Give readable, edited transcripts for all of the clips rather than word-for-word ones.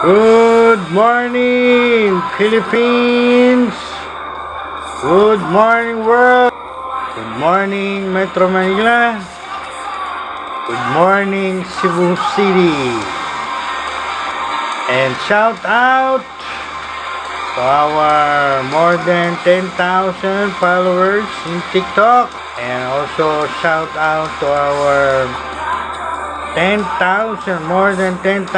Good morning, Philippines! Good morning, world! Good morning, Metro Manila! Good morning, Cebu City! And shout out to our more than 10,000 followers in TikTok. And also shout out to our 10,000, more than 10,000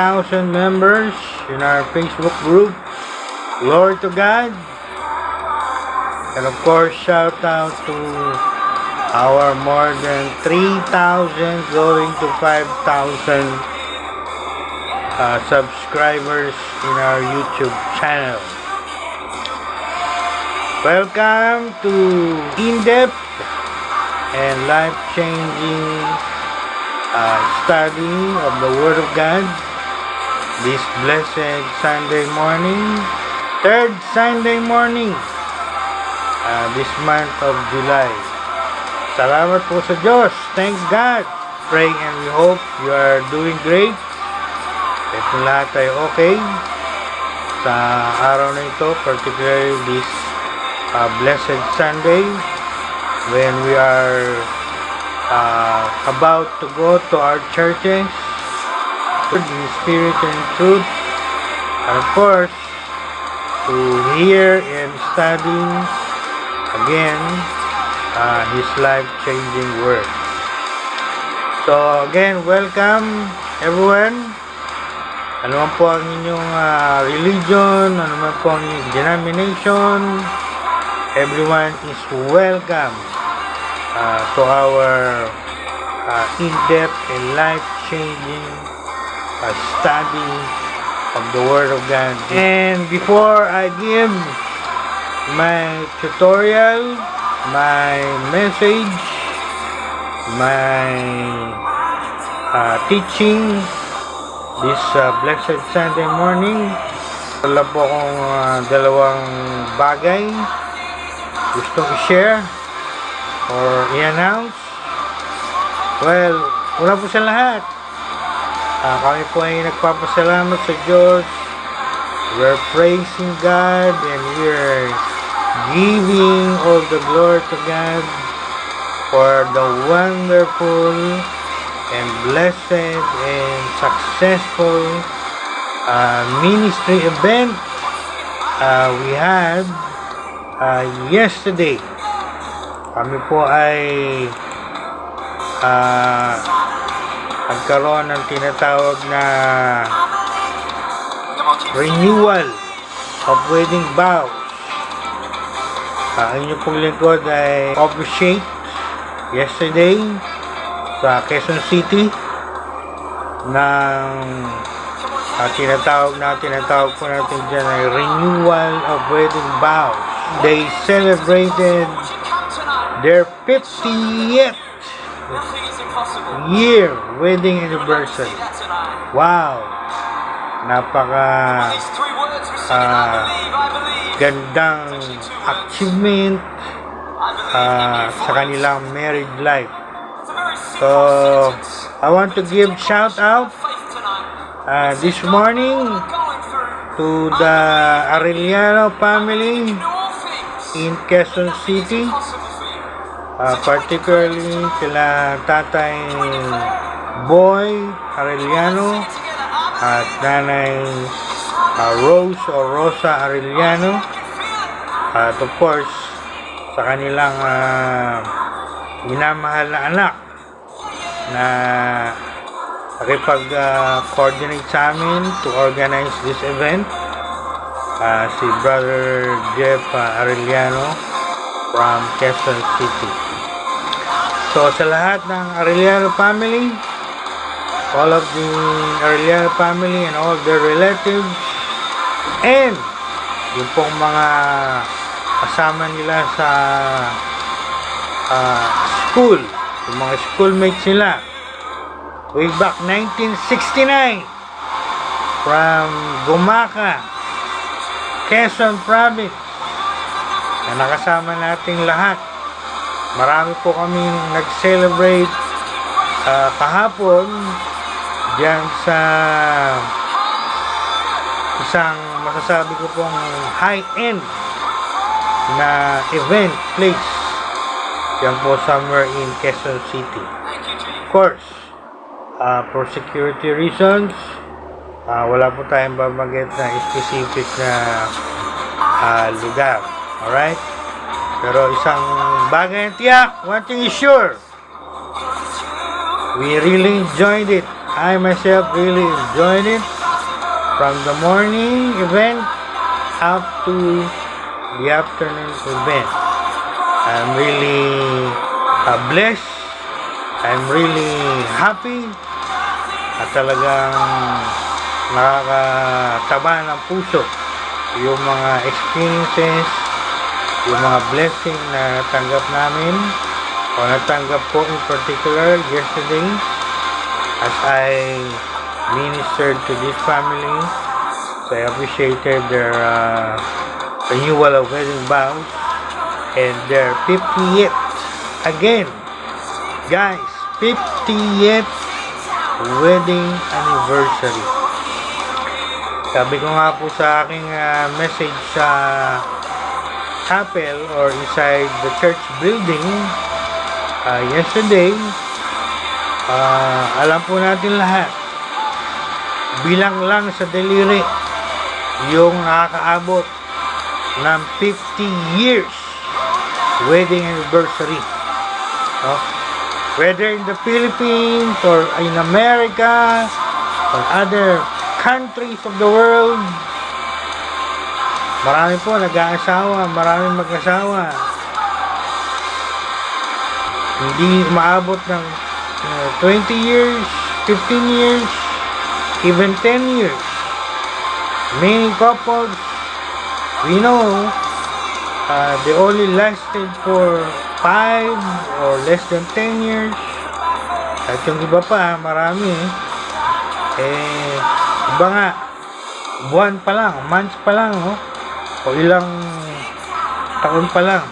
members in our Facebook group. Glory to God. And of course, shout out to our more than 3,000 going to 5,000 subscribers in our YouTube channel. Welcome to in-depth and life-changing study of the Word of God this blessed Sunday morning, third Sunday morning this month of July. Salamat po sa Diyos. Thank God. Pray and we hope you are doing great. At lahat ay okay sa araw na ito, particularly this blessed Sunday when we are about to go to our churches in spirit and truth, and of course to hear and study again His life-changing word. So again, welcome everyone. Ano man po ang inyong religion, ano man po ang inyong denomination, everyone is welcome to our in-depth and life-changing study of the Word of God. And before I give my tutorial, my message, my teaching this blessed Sunday morning, wala po akong dalawang bagay gustong i-share or i-announce. Well, una po sa lahat, kami po ay nagpapasalamat sa Diyos. We're praising God and we're giving all the glory to God for the wonderful and blessed and successful ministry event we had yesterday. Kami po ay nagkaroon ng tinatawag na renewal of wedding vows. Ang inyong pong lingkod ay officiate yesterday sa Quezon City ng tinatawag po natin dyan ay renewal of wedding vows. They celebrated their 50th year wedding anniversary. Wow! Napaka gandang achievement sa kanilang married life. So, I want to give shout out this morning to the Arellano family in Quezon City, particularly sila Tatay Boy Arellano at Nanay Rose or Rosa Arellano, at of course sa kanilang minamahal na anak na nakipag-coordinate sa amin to organize this event, si Brother Jeff Arellano from Quezon City. So sa lahat ng Arellano family, all of the Arellano family and all their relatives, and yung pong mga kasama nila sa school, yung mga schoolmates nila way back 1969 from Gumaca, Quezon Province, na nakasama nating lahat. Marami po kaming nag-celebrate kahapon diyan sa isang masasabi ko pong high-end na event place. Yan po somewhere in Quezon City. Of course, for security reasons, wala po tayong babanggit na specific na lugar. Alright? Pero isang bagay na tiyak, one thing is sure, we really enjoyed it. I myself really enjoyed it. From the morning event up to the afternoon event. I'm really blessed. I'm really happy. At talagang nakakataba ng puso yung mga experiences, yung mga blessing na natanggap namin o natanggap ko in particular yesterday as I ministered to this family. So I appreciated their renewal of wedding vows and their 50th again, guys, 50th wedding anniversary. Sabi ko nga po sa aking message sa chapel or inside the church building yesterday, alam po natin lahat, bilang lang sa daliri yung nakakaabot ng 50 years wedding anniversary. No? Whether in the Philippines or in America or other countries of the world, marami po nag-aasawa, maraming mag-asawa. Hindi maabot ng 20 years, 15 years, even 10 years. Many couples, we know, they only lasted for 5 or less than 10 years. At yung iba pa, marami, iba nga, buwan pa lang, months pa lang, o ilang taon pa lang,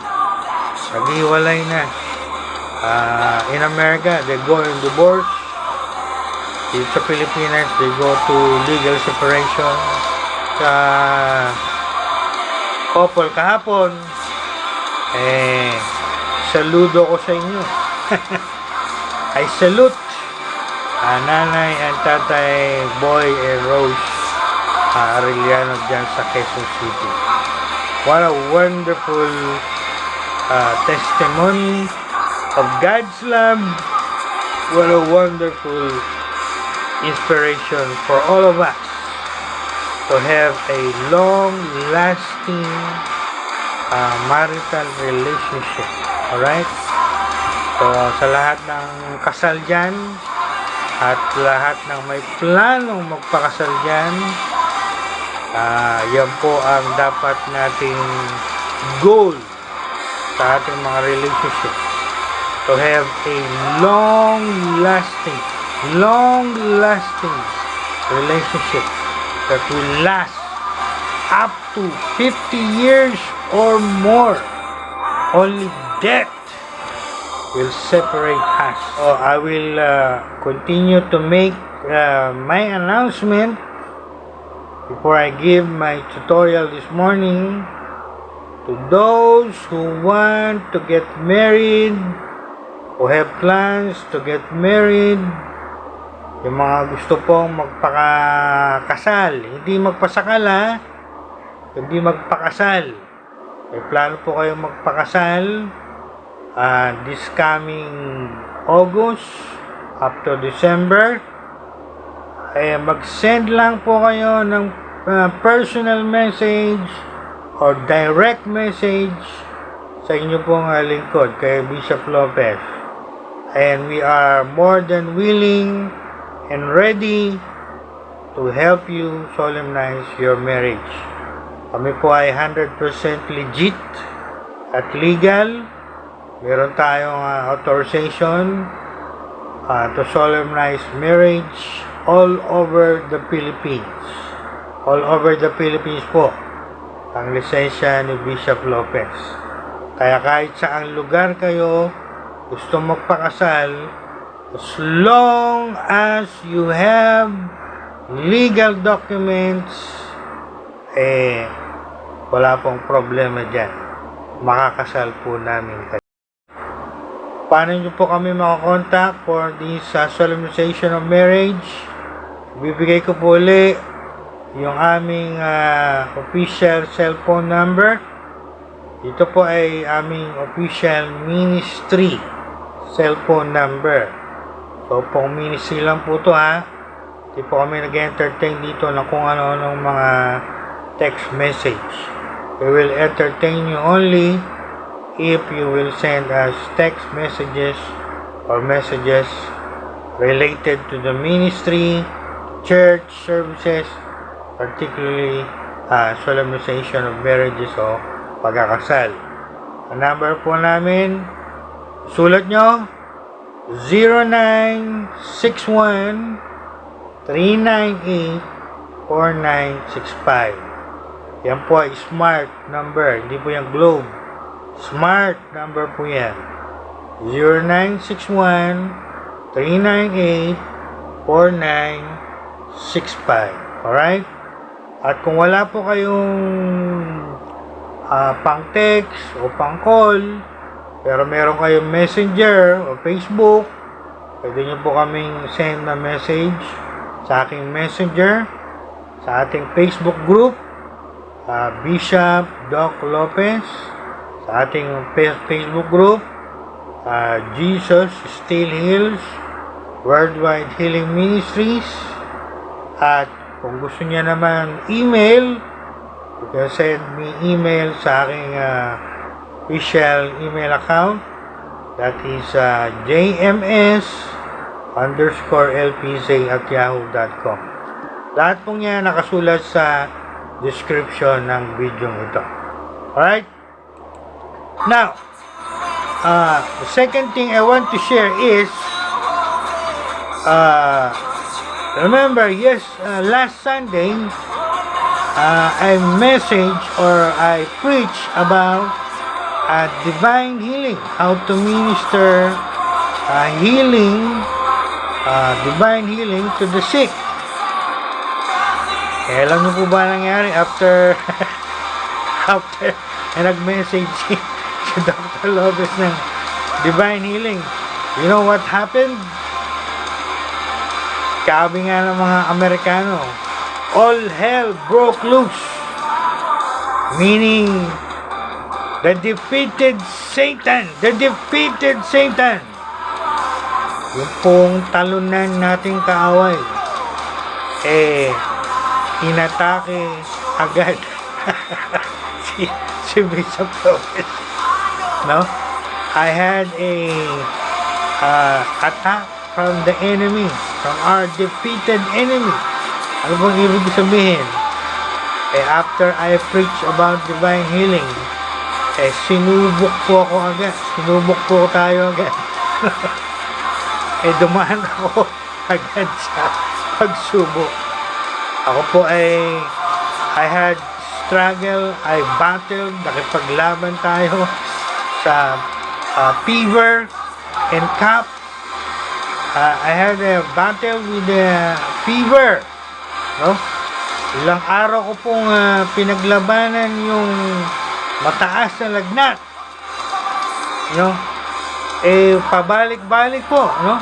naghiwalay na. In America, they go in divorce. Sa Pilipinas, they go to legal separation. Sa couple kahapon, saludo ko sa inyo. I salute Nanay and Tatay Boy and Rose Arellano dyan sa Quezon City. What a wonderful testimony of God's love. What a wonderful inspiration for all of us to have a long-lasting marital relationship. Alright? So, sa lahat ng kasal dyan at lahat ng may planong magpakasal dyan, yan po ang dapat nating goal sa ating mga relationship. To have a long-lasting relationship that will last up to 50 years or more. Only death will separate us. So I will continue to make my announcement before I give my tutorial this morning. To those who want to get married, who have plans to get married, yung mga gusto pong magpakasal, hindi magpasakal hindi magpakasal. May plano po kayong magpakasal this coming August up to December. Mag-send lang po kayo ng personal message or direct message sa inyo pong lingkod kay Bishop Lopez. And we are more than willing and ready to help you solemnize your marriage. Kami po ay 100% legit at legal. Meron tayong authorization to solemnize marriage all over the Philippines. All over the Philippines po ang lisensya ni Bishop Lopez. Kaya kahit saang lugar kayo gusto magpakasal, as long as you have legal documents wala pong problema dyan. Makakasal po namin kayo. Paano nyo po kami makakontakt for this solemnization of marriage? Bibigay ko po ulit yung aming official cellphone number. Ito po ay aming official ministry cellphone number. So, pong ministry lang po to ha. Hindi po kami nag-entertain dito ng kung ano-anong mga text message. We will entertain you only if you will send us text messages or messages related to the ministry, church services, particularly solemnization of marriages o pagkakasal. Ang number po namin, sulat nyo, 0961-398-4965. Yan po ay smart number, hindi po yung globe. Smart number po yan. 0961-398-4965. Alright? At kung wala po kayong pang text o pang call, pero meron kayong messenger o Facebook, pwede nyo po kaming send na message sa aking messenger, sa ating Facebook group, Bishop Doc Lopez, sa ating Facebook group, Jesus Still Heals, Worldwide Healing Ministries, at kung gusto niya naman email, you can send me email sa aking official email account, that is jms_lpz@yahoo.com. Lahat pong yan nakasulat sa description ng video ito. Alright? Now, the second thing I want to share is remember, last Sunday I message or I preach about divine healing, how to minister divine healing to the sick. Alam niyo po ba nangyari after nag-message si Dr. Lopez ng divine healing? You know what happened? Sabi nga ng mga Amerikano, all hell broke loose. Meaning, the defeated Satan. Yung pong talunan nating kaaway, inatake agad si Bishop Lopez. No? I had a attack from the enemy, from our defeated enemy. Ano bang ibig sabihin? After I preach about divine healing, sinubok po ako agad. Sinubok po tayo agad. Dumaan ako agad sa pagsubok. Ako po I had struggle, I battled, nakipaglaban tayo sa fever and cough. I had a battle with the fever. No? Ilang araw ko pong pinaglabanan yung mataas na lagnat. No? Pabalik-balik po, no?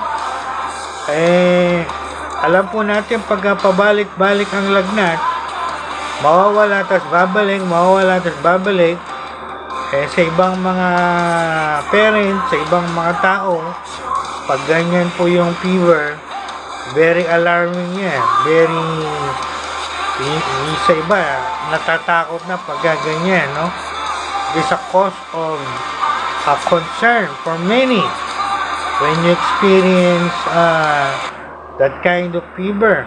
Alam po natin pag pabalik-balik ang lagnat, mawawala tas babalik, mawawala tas babalik. Sa ibang mga parents, sa ibang mga tao, pag ganyan po yung fever, very alarming yan. Very, sa iba, natatakot na pag ganyan, no? It's a cause of concern for many when you experience that kind of fever.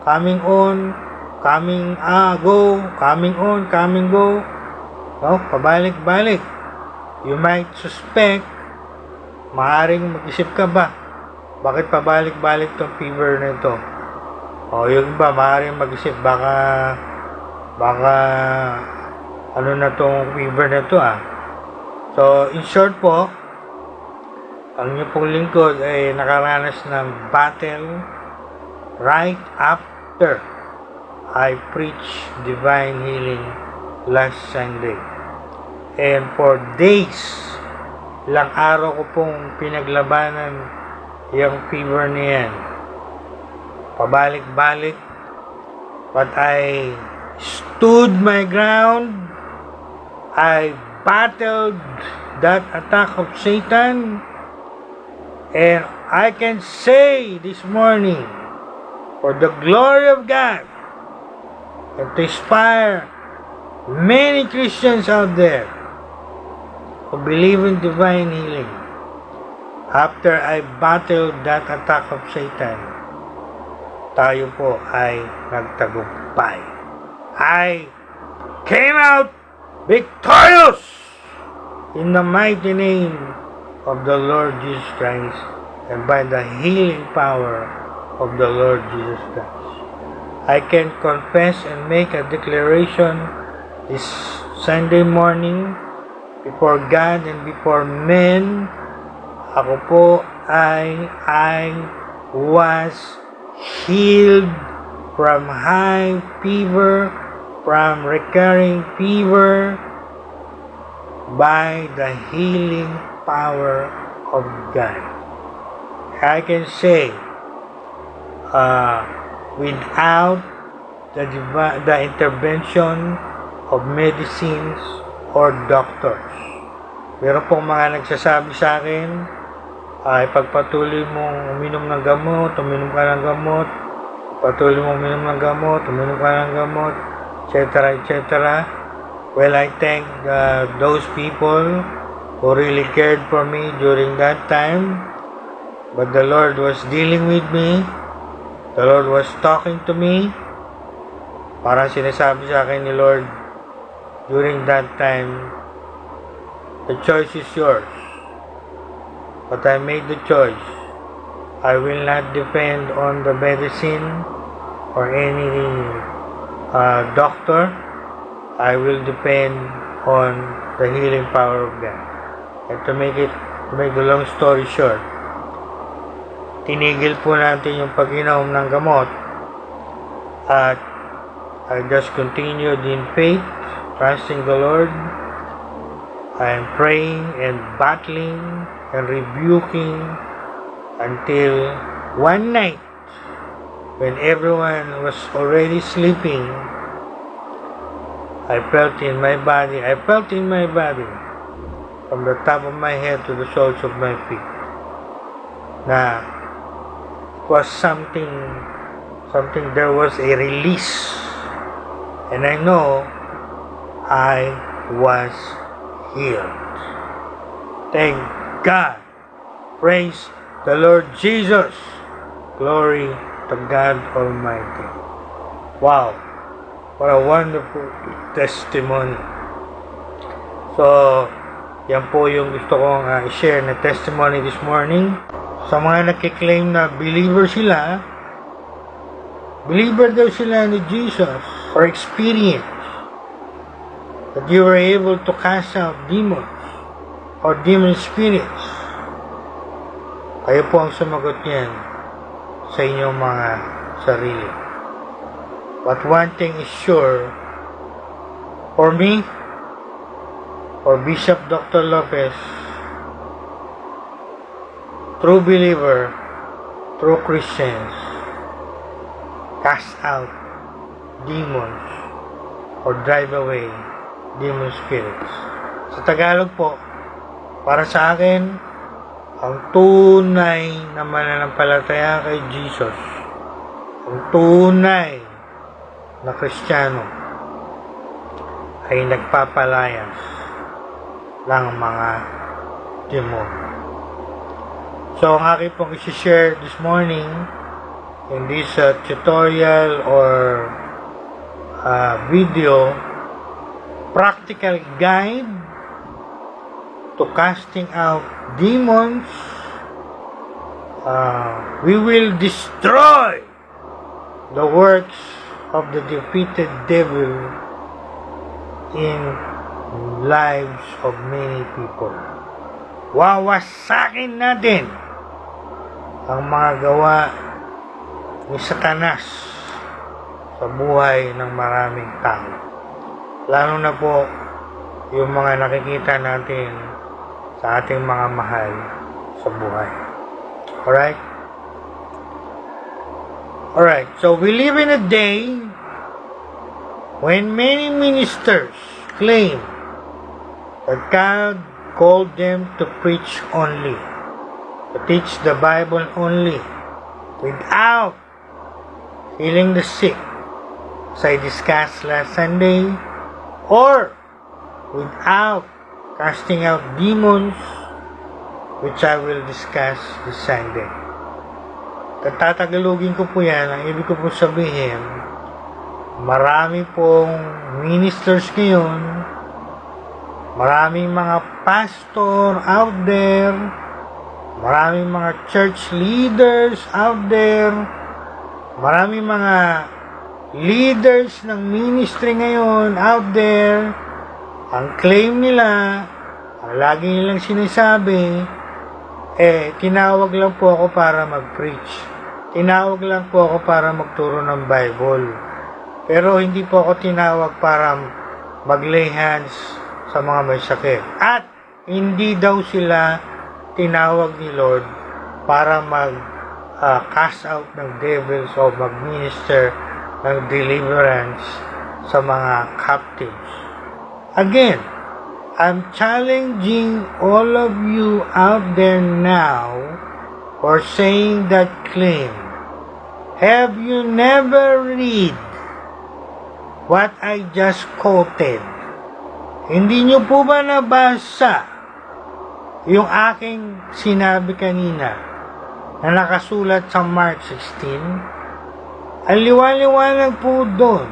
Coming on, coming go, coming on, coming go. No? Pabalik-balik. You might suspect, maaaring mag-isip ka ba, bakit pabalik-balik tong fever na ito? O yung iba, maaaring mag-isip, baka ano na tong fever na ito So, in short po, ang inyong pong lingkod ay nakaranas ng battle right after I preached divine healing last Sunday. And for days, ilang araw ko pong pinaglabanan yung fever niyan. Pabalik-balik. But I stood my ground. I battled that attack of Satan. And I can say this morning, for the glory of God, and to inspire many Christians out there who believe in divine healing, after I battled that attack of Satan, tayo po ay nagtagumpay. I came out victorious in the mighty name of the Lord Jesus Christ and by the healing power of the Lord Jesus Christ. I can confess and make a declaration this Sunday morning before God and before men. Ako po I was healed from high fever, from recurring fever, by the healing power of God. I can say, without the intervention of medicines or doctors. Meron pong mga nagsasabi sa akin, ay pagpatuloy mong uminom ng gamot, uminom ka ng gamot, patuloy mong uminom ng gamot, uminom ka ng gamot, etc., etc. Well, I thank those people who really cared for me during that time. But the Lord was dealing with me. The Lord was talking to me. Parang sinasabi sa akin ni Lord, during that time, the choice is yours. But I made the choice. I will not depend on the medicine or any doctor. I will depend on the healing power of God. And to make the long story short, tinigil po natin yung pag-inom ng gamot at I just continued in faith, trusting the Lord. I am praying and battling and rebuking until one night when everyone was already sleeping, I felt in my body from the top of my head to the soles of my feet na it was something, there was a release, and I know I was healed. Thank God. Praise the Lord Jesus. Glory to God Almighty. Wow. What a wonderful testimony. So, yan po yung gusto kong i-share na testimony this morning. Sa mga nakiklaim na believer daw sila ni Jesus or experience that you were able to cast out demons or demon spirits. Kayo po ang sumagot niyan sa inyong mga sarili. But one thing is sure, for me, for Bishop Dr. Lopez, true believer, true Christians, cast out demons or drive away demon spirits. Sa Tagalog po, para sa akin, ang tunay na mananampalataya kay Jesus, ang tunay na Kristiyano ay nagpapalayas ng mga demonyo. So, ang aking pong isi-share this morning in this tutorial or video, practical guide to casting out demons. We will destroy the works of the defeated devil in lives of many people. Wawasakin natin ang mga gawa ni Satanas sa buhay ng maraming tao. Lalo na po yung mga nakikita natin sa ating mga mahal sa buhay. Alright? Alright, so we live in a day when many ministers claim that God called them to preach only, to teach the Bible only, without healing the sick, as I discussed last Sunday, or without casting out demons, which I will discuss this Sunday. Tatagalogin ko po yan. Ang ibig ko po sabihin, marami pong ministers ngayon, maraming mga pastor out there, maraming mga church leaders out there, maraming mga leaders ng ministry ngayon out there. Ang claim nila, ang lagi nilang sinasabi, tinawag lang po ako para mag-preach. Tinawag lang po ako para magturo ng Bible. Pero hindi po ako tinawag para mag-lay hands sa mga may sakit. At hindi daw sila tinawag ni Lord para mag-cast out ng devils o mag-minister ng deliverance sa mga captives. Again, I'm challenging all of you out there now for saying that claim. Have you never read what I just quoted? Hindi nyo po ba nabasa yung aking sinabi kanina na nakasulat sa Mark 16? Ang liwanag po doon.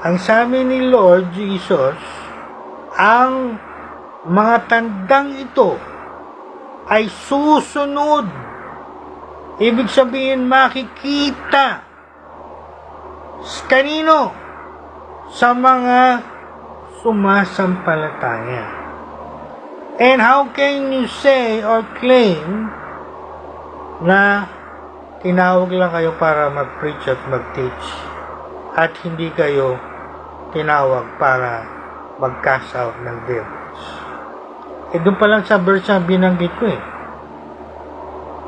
Ang sabi ni Lord Jesus, ang mga tandang ito ay susunod. Ibig sabihin makikita. Kanino? Sa mga sumasampalataya. And how can you say or claim na tinawag lang kayo para mag-preach at mag-teach at hindi kayo tinawag para mag-cast out ng devils? Doon pa lang sa verse na binanggit ko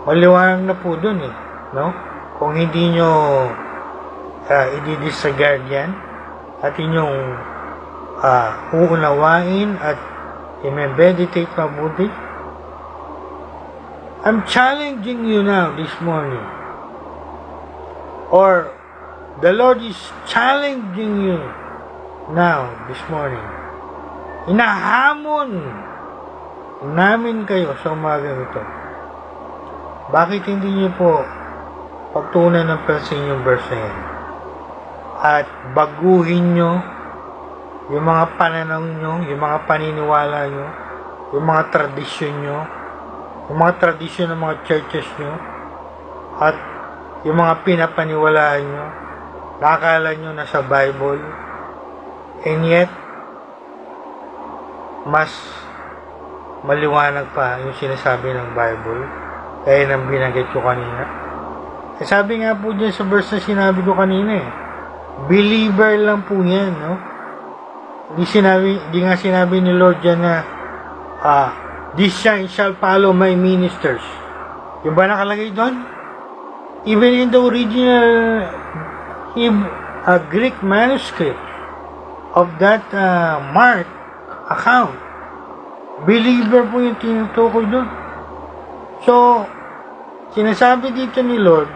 maliwanag na po doon no? Kung hindi nyo i-disregard yan at inyong uunawain at i-meditate mabuti. I'm challenging you now this morning, or the Lord is challenging you now this morning. Inahamon namin kayo sa umagang ito. Bakit hindi niyo po pagtunan ng pansin yung verse na yan? At baguhin nyo yung mga pananaw nyo, yung mga paniniwala nyo, yung mga tradisyon nyo, yung mga tradisyon ng mga churches nyo, at yung mga pinapaniwalaan nyo, nakakala nyo na sa Bible, and yet, mas maliwanag pa yung sinasabi ng Bible, kaya nang binanggit ko kanina. Sabi nga po dyan sa verse na sinabi ko kanina believer lang po yan, no? Hindi nga sinabi ni Lord dyan na this sign shall follow my ministers. Yung ba nakalagay doon? Even in the original Greek manuscript of that Mark account, believer po yung tinutukoy doon. So, sinasabi dito ni Lord,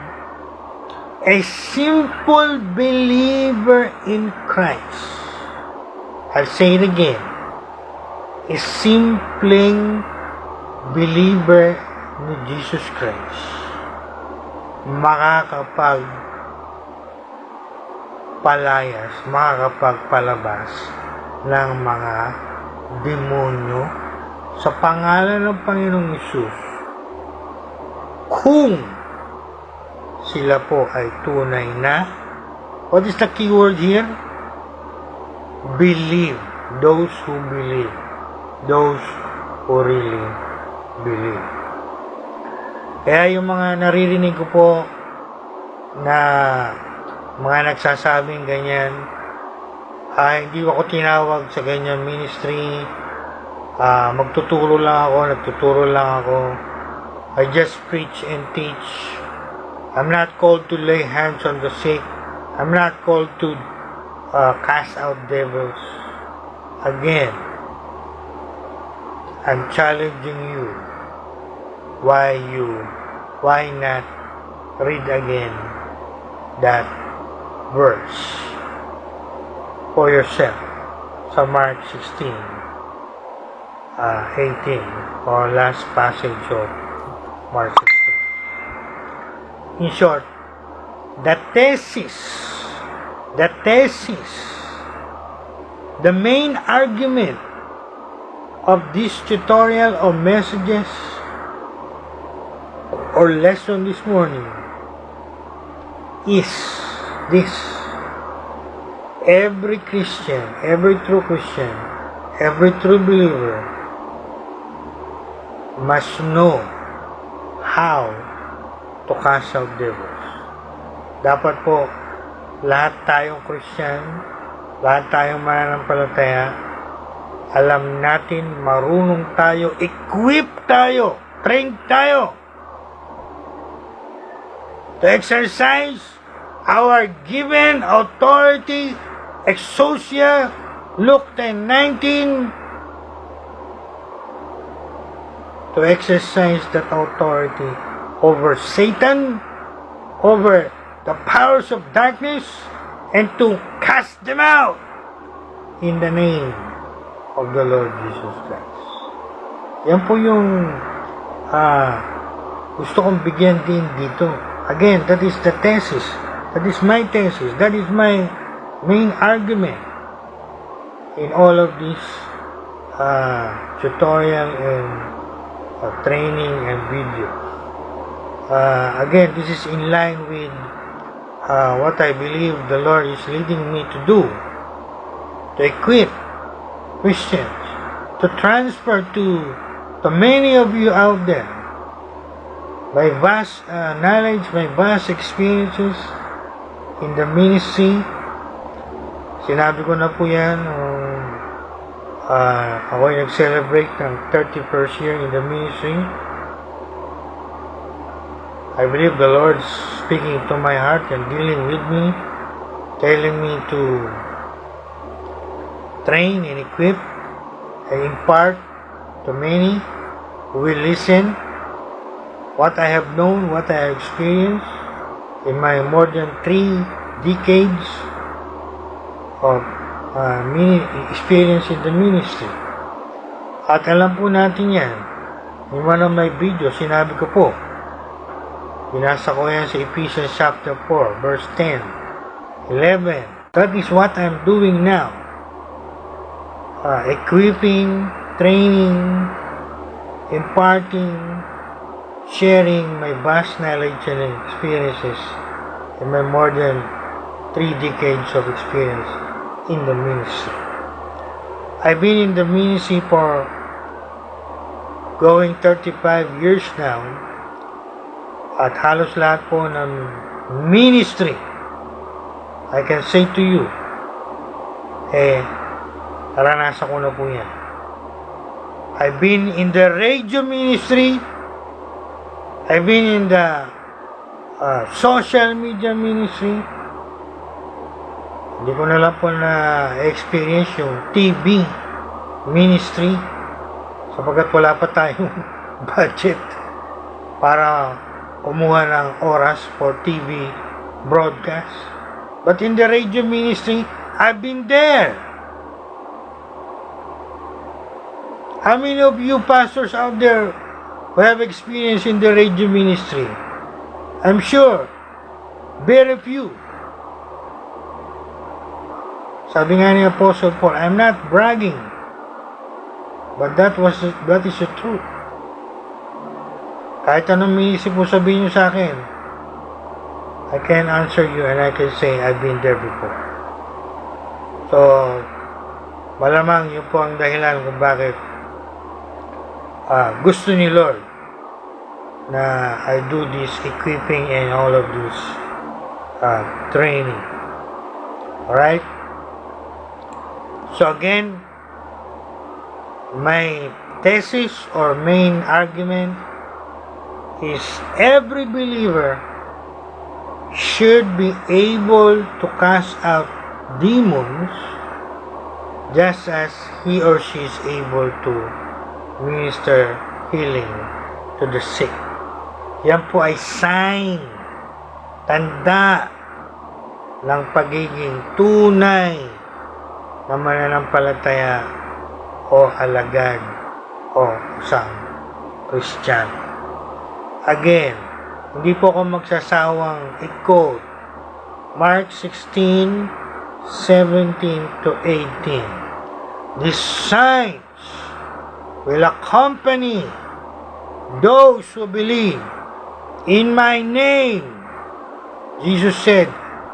a simple believer in Christ. I'll say it again. A simpleng believer ni Jesus Christ makakapagpalabas ng mga demonyo sa pangalan ng Panginoong Hesus kung sila po ay tunay na, what is the keyword here? Believe. Those who believe. Those who really believe. Kaya yung mga naririnig ko po na mga nagsasabing ganyan, hindi ako tinawag sa ganyan ministry, magtuturo lang ako, nagtuturo lang ako, I just preach and teach. I'm not called to lay hands on the sick. I'm not called to cast out devils. Again, I'm challenging you. Why not read again that verse for yourself sa Mark 16, 18, or last passage of Mark 16. In short, the main argument of this tutorial or messages or lesson this morning is this: every Christian, every true Christian, every true believer must know how to cast out devils. Dapat po lahat tayong Christian, lahat tayong mananampalataya, alam natin, marunong tayo, equip tayo, train tayo to exercise our given authority, exousia, Luke 10:19, to exercise that authority over Satan, over the powers of darkness, and to cast them out in the name of the Lord Jesus Christ. Yan po yung gusto kong bigyan din dito. Again, that is the thesis. That is my thesis. That is my main argument in all of this tutorial and training and video. Again, this is in line with what I believe the Lord is leading me to do, to equip Christians, to transfer to many of you out there my vast knowledge, my vast experiences in the ministry. Sinabi ko na po yan ako'y nag-celebrate ng 31st year in the ministry. I believe the Lord's speaking to my heart and dealing with me, telling me to train and equip and impart to many who will listen what I have known, what I have experienced in my more than 3 decades of experience in the ministry. At alam po natin yan. In one of my videos, sinabi ko po, binasa ko yan sa Ephesians chapter 4, verse 10, 11. That is what I'm doing now. Equipping, training, imparting, sharing my vast knowledge and experiences in my more than 3 decades of experience in the ministry. I've been in the ministry for going 35 years now, at halos lahat po ng ministry, I can say to you, naranasan ko na po yan. I've been in the radio ministry, I've been in the social media ministry. Hindi ko na lang po na-experience yung TV ministry sapagkat wala pa tayong budget para kumuha ng oras for TV broadcast. But in the radio ministry, I've been there. How many of you pastors out there who have experience in the radio ministry? I'm sure very few. Sabi nga ni Apostle Paul, I'm not bragging, but that is the truth. Kahit anong minisip mo sabihin nyo sa akin, I can answer you and I can say I've been there before. So, malamang yun po ang dahilan kung bakit gusto ni Lord na I do this equipping and all of this training. Alright? So again, my thesis or main argument is every believer should be able to cast out demons just as he or she is able to minister healing to the sick. Yan po ay sign, tanda ng pagiging tunay na mananampalataya o alagad o isang Kristiyano. Again, hindi po ako magsasawang i-quote Mark 16:17 to 18. These signs will accompany those who believe in my name. Jesus said,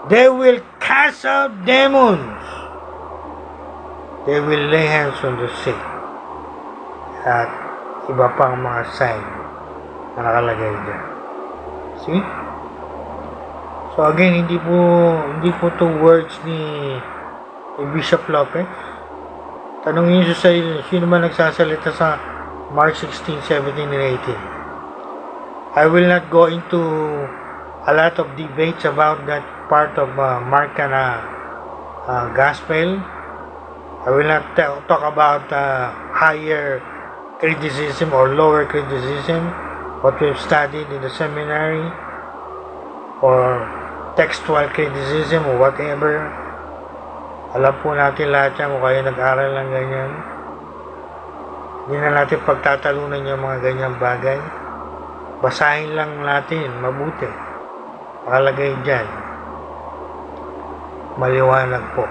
they will cast out demons. They will lay hands on the sick. At iba pang mga sign na nakalagay dyan. See? So again, hindi po to words ni Bishop Lopez. Tanungin niyo sa sino man nagsasalita sa Mark 16, 17, and 18. I will not go into a lot of debates about that part of Mark na gospel. I will not talk about higher criticism or lower criticism, what we've studied in the seminary, or textual criticism or whatever. Alam po natin lahat yan kung kayo nag-aral ng ganyan. Hindi na natin pagtatalunan yung mga ganyang bagay. Basahin lang natin mabuti. Nakalagay dyan. Maliwanag po.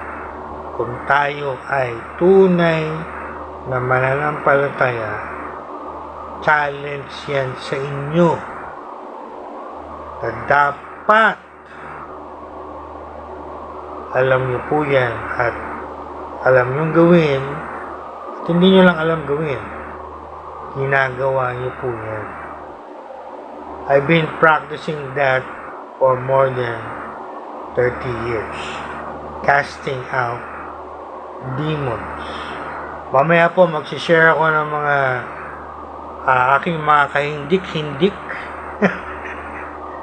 Kung tayo ay tunay na mananampalataya, challenge yan sa inyo na dapat alam nyo po yan at alam nyo gawin at hindi nyo lang alam gawin, ginagawa nyo po yan. I've been practicing that for more than 30 years, casting out demons. Mamaya po magsishare ako ng mga aking mga kahindik-hindik.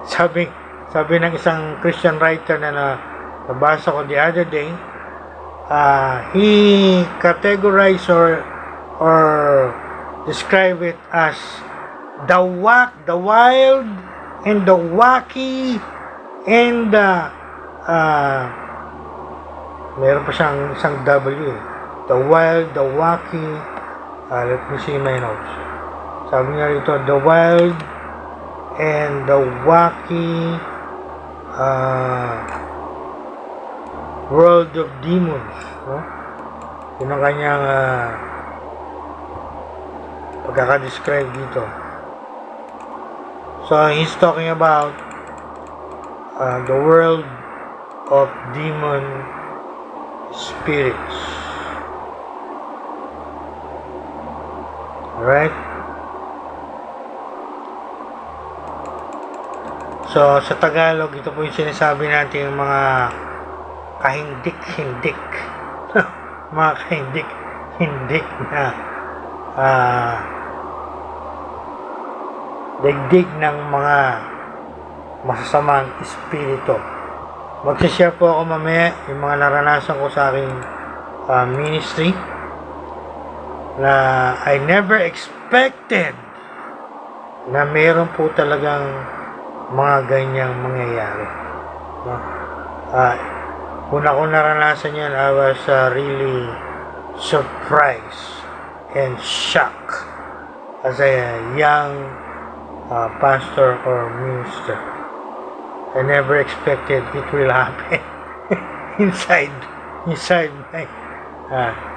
sabi ng isang Christian writer na nabasa ko the other day, he categorized or describe it as the wild and the wacky and meron pa siyang isang W, the wild, the wacky, let me see my notes. Sabi niya rito, the wild and the wacky world of demons, no? Yun ang kanyang pagkaka-describe dito. So he's talking about the world of demon spirits. Alright? So sa Tagalog, ito po yung sinasabi natin yung mga kahindik-hindik. Mga kahindik-hindik na digdig ng mga masasamang espiritu. Magsishare po ako mamaya yung mga naranasan ko sa aking ministry na I never expected na meron po talagang mga ganyang mangyayari. No? Una ko naranasan yan, I was really surprised and shocked as a young pastor or minister. I never expected it will happen inside my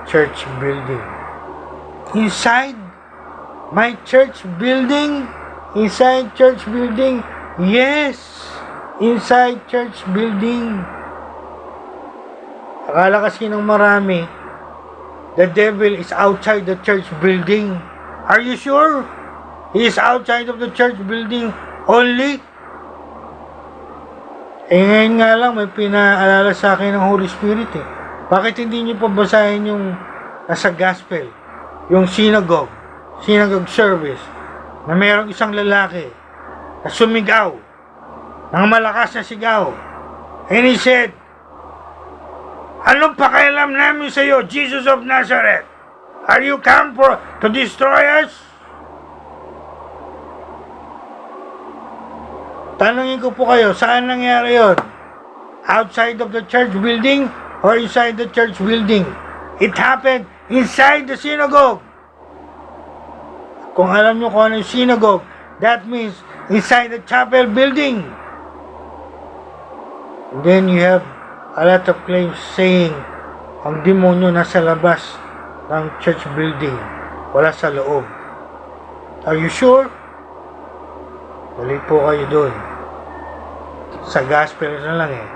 church building. Inside my church building? Inside church building? Yes! Inside church building. Akala kasi ng marami, the devil is outside the church building. Are you sure? He is outside of the church building only? Eh ngayon nga lang may pinaalala sa akin ng Holy Spirit eh. Bakit hindi niyo pa basahin yung nasa gospel, yung synagogue service, na mayroong isang lalaki na sumigaw ng malakas na sigaw. And he said, "Anong pakialam namin sa iyo, Jesus of Nazareth? Are you come to destroy us?" Tanungin ko po kayo, saan nangyari yun? Outside of the church building or inside the church building? It happened inside the synagogue. Kung alam nyo kung ano yung synagogue, that means inside the chapel building. And then you have a lot of claims saying ang demonyo nasa labas ng church building, wala sa loob. Are you sure? Balik po kayo doon. Sa gospel na lang eh.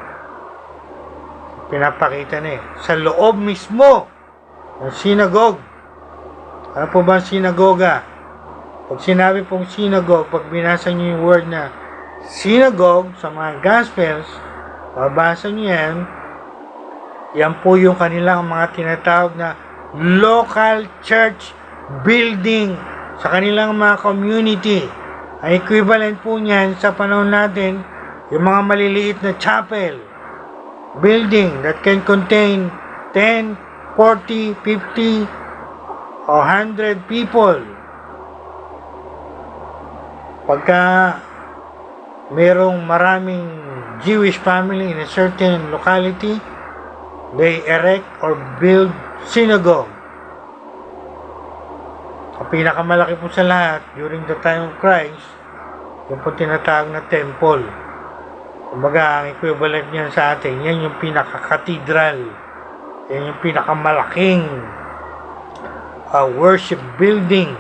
Pinapakita na eh. Sa loob mismo ng synagogue. Ano po ba ang sinagoga? Pag sinabi pong synagogue, pag binasa nyo yung word na synagogue sa mga gospels, babasa nyo yan, yan po yung kanilang mga tinatawag na local church building sa kanilang mga community. Ang equivalent po niyan sa panahon natin, yung mga maliliit na chapel building that can contain 10, 40, 50, or 100 people. Pagka merong maraming Jewish family in a certain locality, they erect or build synagogue. Ang pinakamalaki po sa lahat during the time of Christ, yung po tinatawag na temple. Kumbaga, ang equivalent niyan sa atin, yan yung pinaka-cathedral. Yan yung pinakamalaking worship building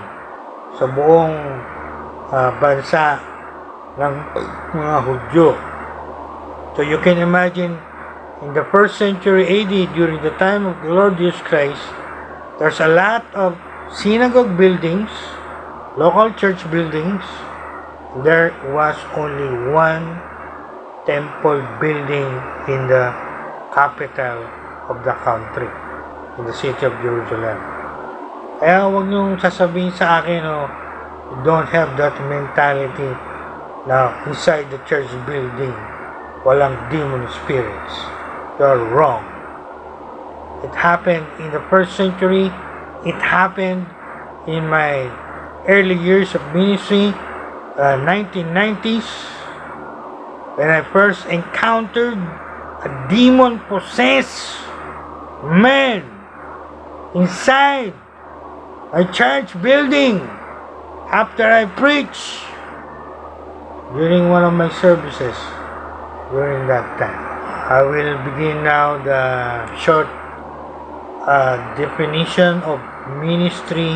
sa buong bansa ng mga Hudyo. So you can imagine, in the 1st century AD, during the time of the Lord Jesus Christ, there's a lot of synagogue buildings, local church buildings. There was only one temple building in the capital of the country, in the city of Jerusalem. Kaya huwag niyong sasabihin sa akin, you don't have that mentality na inside the church building walang demon spirits. You're wrong. It happened in the 1st century. It happened in my early years of ministry, 1990s, when I first encountered a demon-possessed man inside a church building after I preached during one of my services during that time. I will begin now the short definition of ministry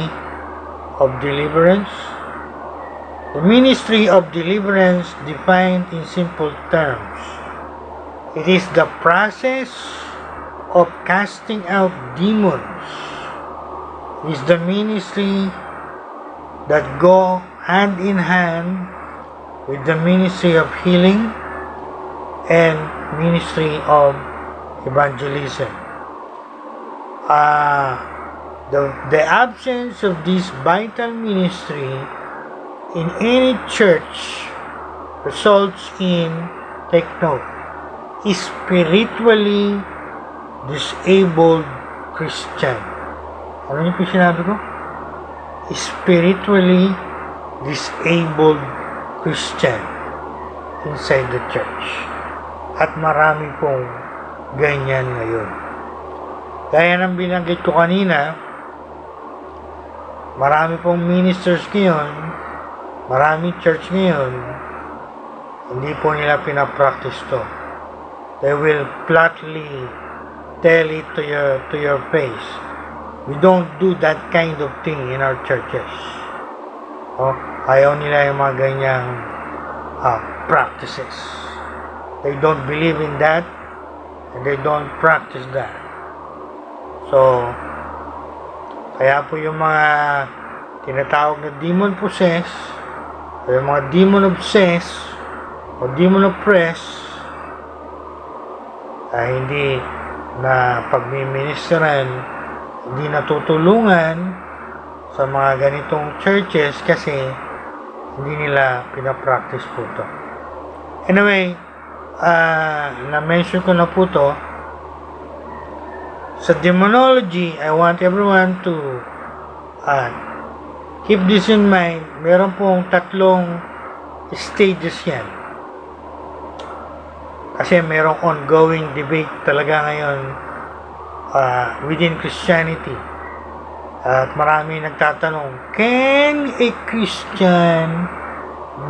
of deliverance. The ministry of deliverance, defined in simple terms, it is the process of casting out demons. It is the ministry that go hand in hand with the ministry of healing and ministry of evangelism. The absence of this vital ministry in any church results in, take note, spiritually disabled Christian. Ano yung sinabi ko? Spiritually disabled Christian inside the church. At marami pong ganyan ngayon. Gaya ng binanggit ko kanina, marami pong ministers ngayon, marami church ngayon, hindi po nila pinapractice to. They will flatly tell it to your face. We don't do that kind of thing in our churches. Ayaw nila yung mga ganyang practices. They don't believe in that, and they don't practice that. So, kaya po yung mga tinatawag na demon possessed, o yung mga demon obsessed, o demon oppressed, hindi na pagmiministeran, hindi natutulungan sa mga ganitong churches kasi hindi nila pinapractice po to. Anyway, na-mention ko na po to. Sa demonology, I want everyone to keep this in mind. Meron pong 3 stages yan. Kasi merong ongoing debate talaga ngayon within Christianity. At marami nagtatanong, can a Christian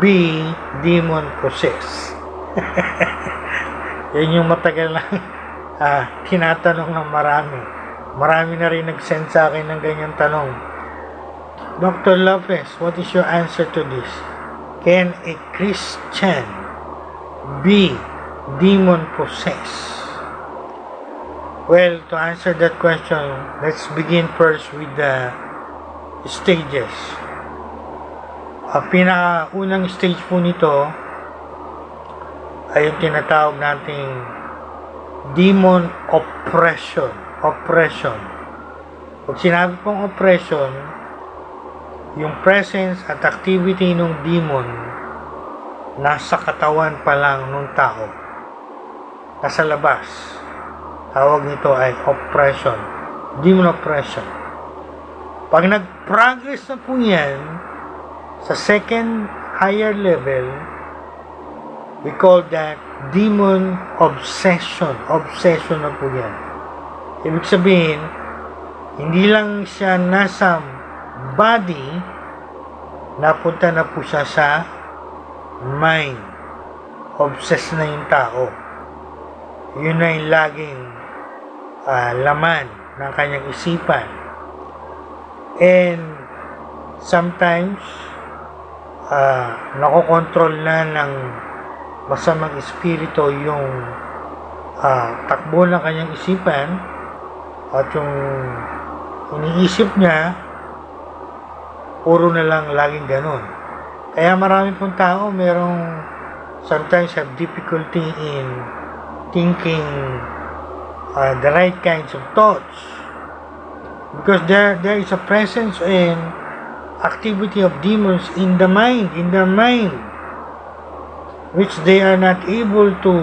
be demon possessed? Yan yung matagal lang tinatanong ng marami. Marami na rin nag-send sa akin ng ganyang tanong. Dr. Lopez, what is your answer to this? Can a Christian be demon possessed? Well, to answer that question, let's begin first with the stages. Pinakaunang stage po nito ay yung tinatawag nating demon oppression. Pag sinabi pong oppression, yung presence at activity ng demon nasa katawan pa lang ng tao, nasa labas. Tawag nito ay oppression, demon oppression. Pag nag-progress na po yan sa second higher level, we call that demon obsession. Obsession na po yan. Ibig sabihin, hindi lang siya nasa body, napunta na po siya sa mind. Obsessed na yung tao. Yun na yung laging laman ng kanyang isipan. And sometimes, nakokontrol na ng masamang espiritu yung takbo ng kanyang isipan at yung iniisip niya puro na lang laging ganun. Kaya marami pong tao merong sometimes have difficulty in thinking the right kinds of thoughts because there is a presence and activity of demons in the mind, in their mind, which they are not able to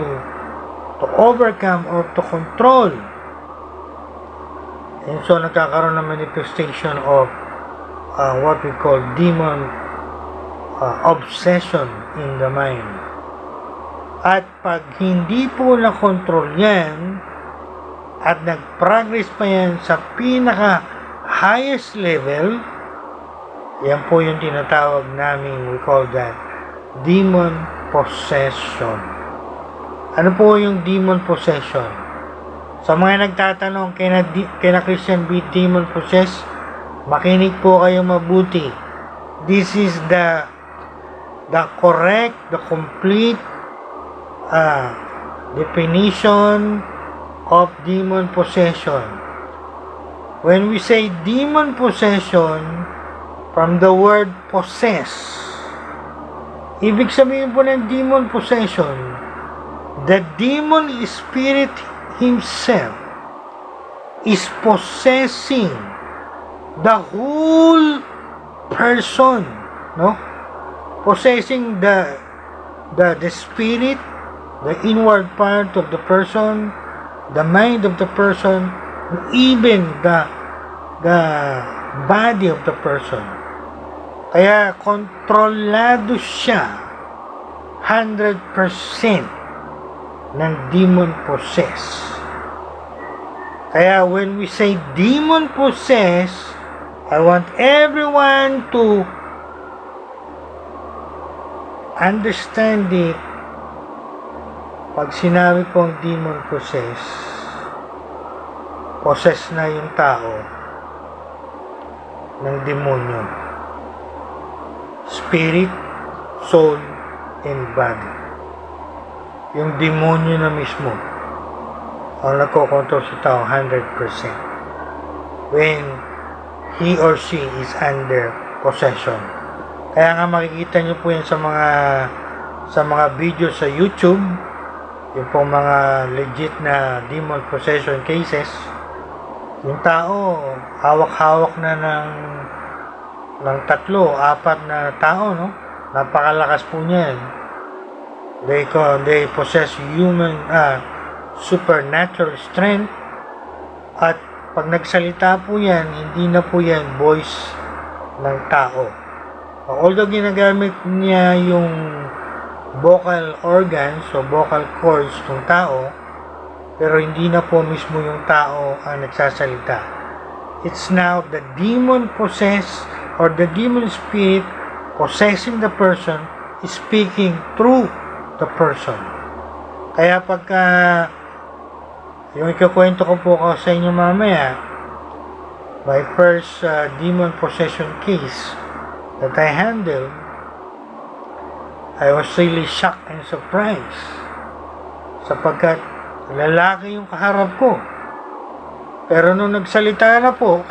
overcome or to control. And so nagkakaroon ng manifestation of what we call demon obsession in the mind. At pag hindi po na-control yan at nag-progress pa yan sa pinaka highest level, yan po yung tinatawag namin, we call that demon possession. Ano po yung demon possession? Sa mga nagtatanong, can a Christian be demon possessed? Makinig po kayo mabuti. This is the correct, the complete definition of demon possession. When we say demon possession, from the word possess, ibig sabihin po ng demon possession, the demon spirit himself is possessing the whole person, no? Possessing the spirit, the inward part of the person, the mind of the person, even the body of the person. Kaya kontrolado siya 100% ng demon possess. Kaya when we say demon possess, I want everyone to understand it. Pag sinabi pong demon possess, possess na yung tao ng demonyo. Spirit, soul, and body. Yung demonyo na mismo ang nagkokontrol sa tao 100% when he or she is under possession. Kaya nga makikita nyo po yan sa mga video sa YouTube yung pong mga legit na demon possession cases, yung tao, hawak-hawak na ng 3, 4 na tao, no? Napakalakas po niyan. They possess human, supernatural strength. At pag nagsalita po yan, hindi na po yan voice ng tao. Although ginagamit niya yung vocal organs o vocal cords ng tao, pero hindi na po mismo yung tao ang nagsasalita. It's now the demon possessed or the demon spirit possessing the person is speaking through the person. Kaya pagka yung ikukwento ko po sa inyo mamaya, my first demon possession case that I handled, I was really shocked and surprised sapagkat lalaki yung kaharap ko. Pero nung nagsalita na po,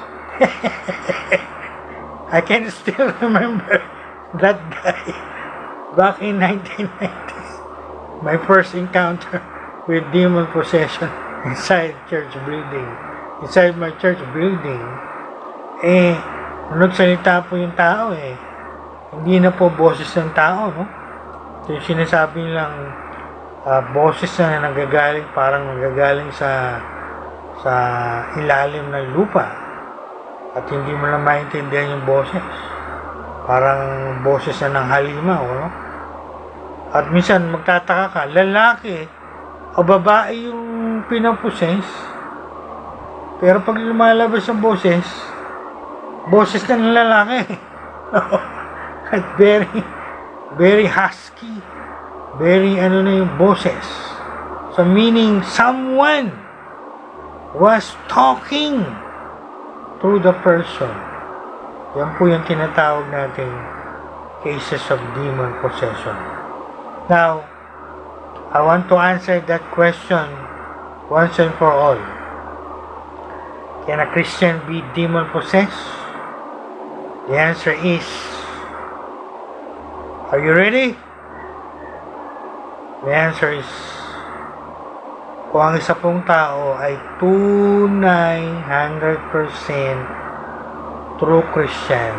I can still remember that guy back in 1990s. My first encounter with demon possession inside my church building. Nagsalita po yung tao hindi na po boses ng tao, no? Ito yung sinasabi nilang boses na parang nagagaling sa ilalim ng lupa at hindi mo na maintindihan yung boses. Parang boses na ng halimaw, no? At minsan magtataka ka, lalaki o babae yung pinaposes, pero pag lumalabas ang boses na ng lalaki. At very husky, very na yung boses. So meaning someone was talking through the person. Yan po yung tinatawag nating cases of demon possession. Now, I want to answer that question once and for all. Can a Christian be demon possessed? The answer is, are you ready? The answer is, kung ang isa pong tao ay tunay 100% true Christian,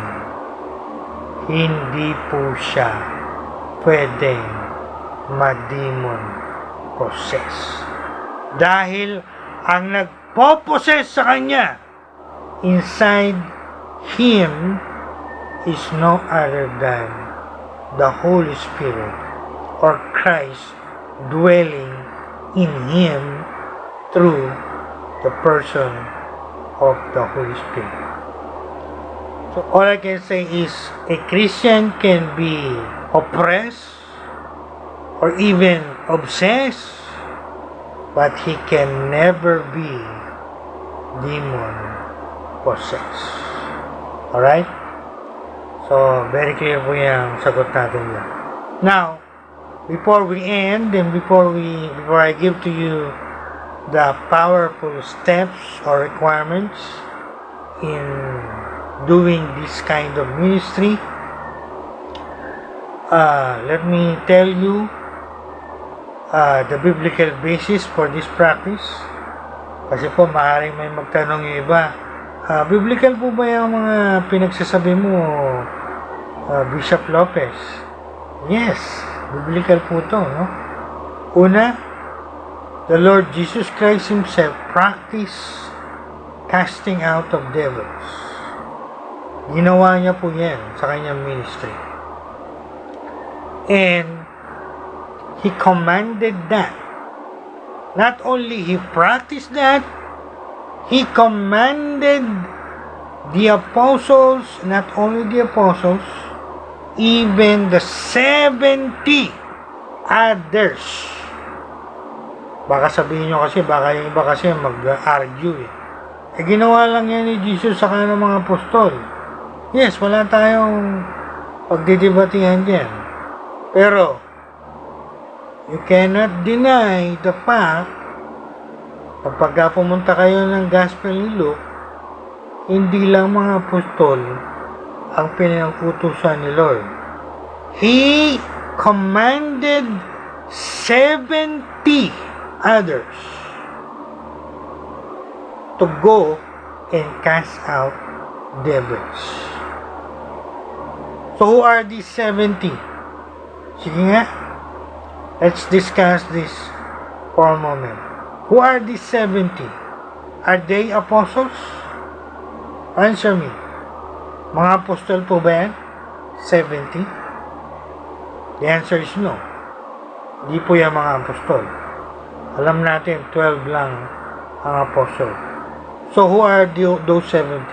hindi po siya pwedeng ma-demon possess. Dahil ang nagpo-possess sa kanya inside him is no other than the Holy Spirit or Christ dwelling in him through the person of the Holy Spirit. So all I can say is a Christian can be oppressed or even obsessed, but he can never be demon possessed. Alright? So, very clear po yung sagot natin yan. Now, before we end and before I give to you the powerful steps or requirements in doing this kind of ministry, let me tell you the biblical basis for this practice. Kasi po maaaring may magtanong yung iba, biblical po ba yung mga pinagsasabi mo, Bishop Lopez? Yes, biblical po to, no? Una, the Lord Jesus Christ Himself practiced casting out of devils. Ginawa niya po yan sa kanyang ministry. And He commanded that. Not only He practiced that, He commanded the apostles, not only the apostles, even the 70 others. Baka sabihin nyo kasi, baka yung iba kasi mag-argue ginawa lang yan ni Jesus sa kanyang mga apostol. Yes, wala tayong pagdidebatihan dyan. Pero, you cannot deny the fact kapag pumunta kayo ng Gospel ni Luke, hindi lang mga apostol ang pinangutusan ni Lord. He commanded 70 others to go and cast out devils. So who are these 70? Sige nga, let's discuss this for a moment. Who are these 70? Are they apostles? Answer me. Mga apostol po ba yan? 70? The answer is no. Hindi po yan mga apostol. Alam natin, 12 lang ang apostol. So who are those 70?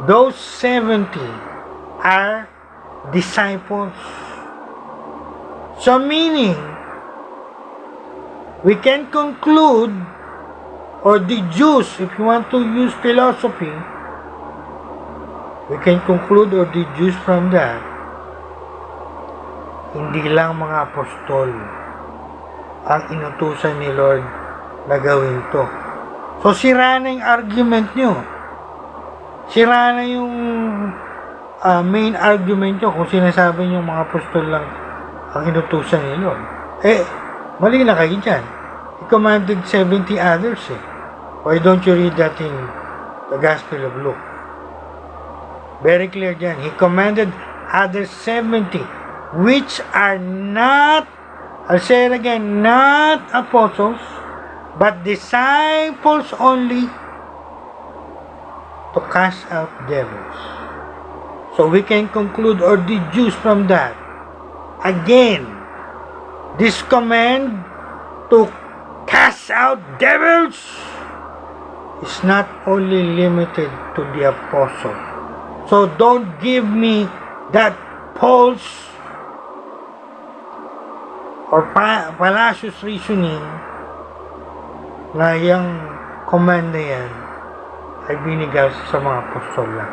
Those 70 are disciples. So meaning, we can conclude or deduce, if you want to use philosophy, we can conclude or deduce from that, hindi lang mga apostol ang inutusan ni Lord na gawin to. So sira na yung argument nyo. Sira na yung main argument nyo kung sinasabi nyo mga apostol lang ang inutusan ni Lord. Mali na kayo dyan. He commanded 70 others eh. Why don't you read that in the Gospel of Luke? Very clear dyan. He commanded others 70, which are not, I'll say it again, not apostles, but disciples only, to cast out devils. So we can conclude or deduce from that. Again, this command to cast out devils is not only limited to the apostle. So don't give me that false or fallacious reasoning na yung command na yan ay binigay sa mga apostol lang.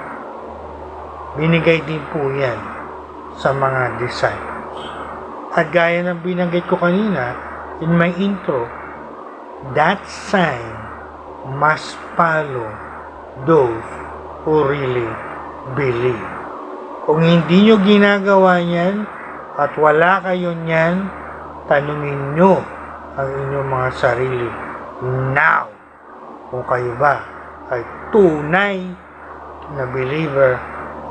Binigay din po yan sa mga disciples. At gaya ng binanggit ko kanina in my intro, that sign must follow those who really believe. Kung hindi nyo ginagawa yan at wala kayo niyan, tanungin nyo ang inyong mga sarili now kung kayo ba ay tunay na believer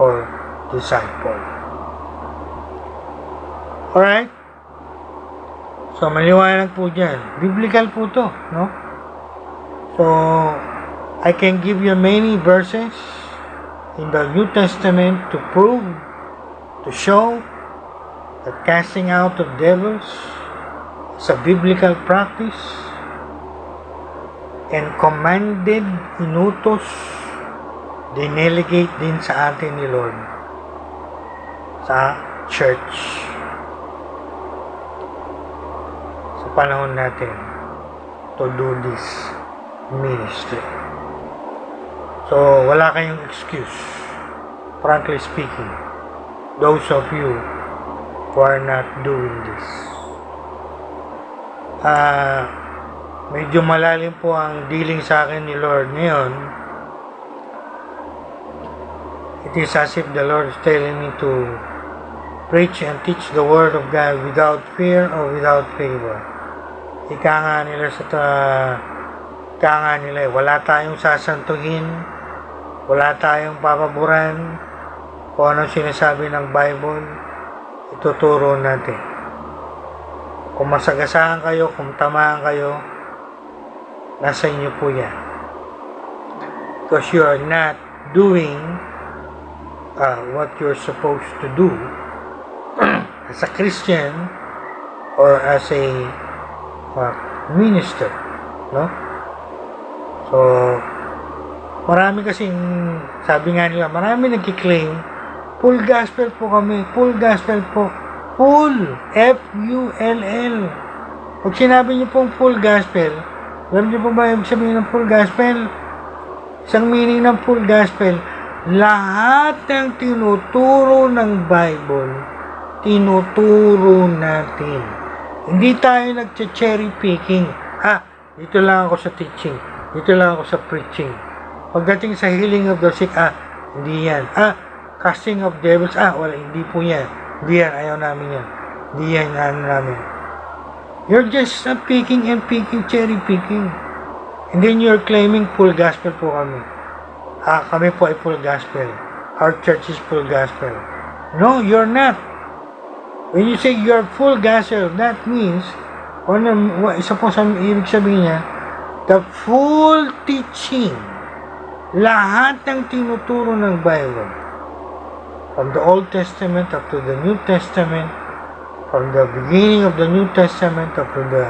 or disciple. Alright? So, maliwanag po dyan. Biblical po to, no? So, I can give you many verses in the New Testament to prove, to show that casting out of devils is a biblical practice and commanded, inutos, dinelegate din sa atin ni Lord sa church. Panahon natin to do this ministry. So, wala kayong excuse, frankly speaking, those of you who are not doing this. Medyo malalim po ang dealing sa akin ni Lord ngayon. It is as if the Lord is telling me to preach and teach the Word of God without fear or without favor. Ika nga nila, wala tayong sasantuhin, wala tayong papaboran, kung ano sinasabi ng Bible, ituturo natin. Kung masagasaan kayo, kung tamaan kayo, nasa inyo po yan. Because you are not doing what you're supposed to do as a Christian or as a minister, no? So, marami kasing, sabi nga nila, marami nagkiklaim, full gospel po kami, full gospel po, full, F-U-L-L. Pag sinabi niyo pong full gospel, alam niyo po ba yung sabihin ng full gospel? Isang meaning ng full gospel, lahat ng tinuturo ng Bible, tinuturo natin. Hindi tayo nag-cherry picking. Dito lang ako sa teaching. Dito lang ako sa preaching. Pagdating sa healing of the sick, hindi yan. Casting of devils, wala, hindi po yan. Hindi yan, ayaw namin yan. Hindi yan, ano namin. You're just picking and picking, cherry picking. And then you're claiming full gospel po kami. Kami po ay full gospel. Our church is full gospel. No, you're not. When you say you're full gospel, that means, isa po sa ibig sabihin niya, the full teaching, lahat ng tinuturo ng Bible, from the Old Testament up to the New Testament, from the beginning of the New Testament up to the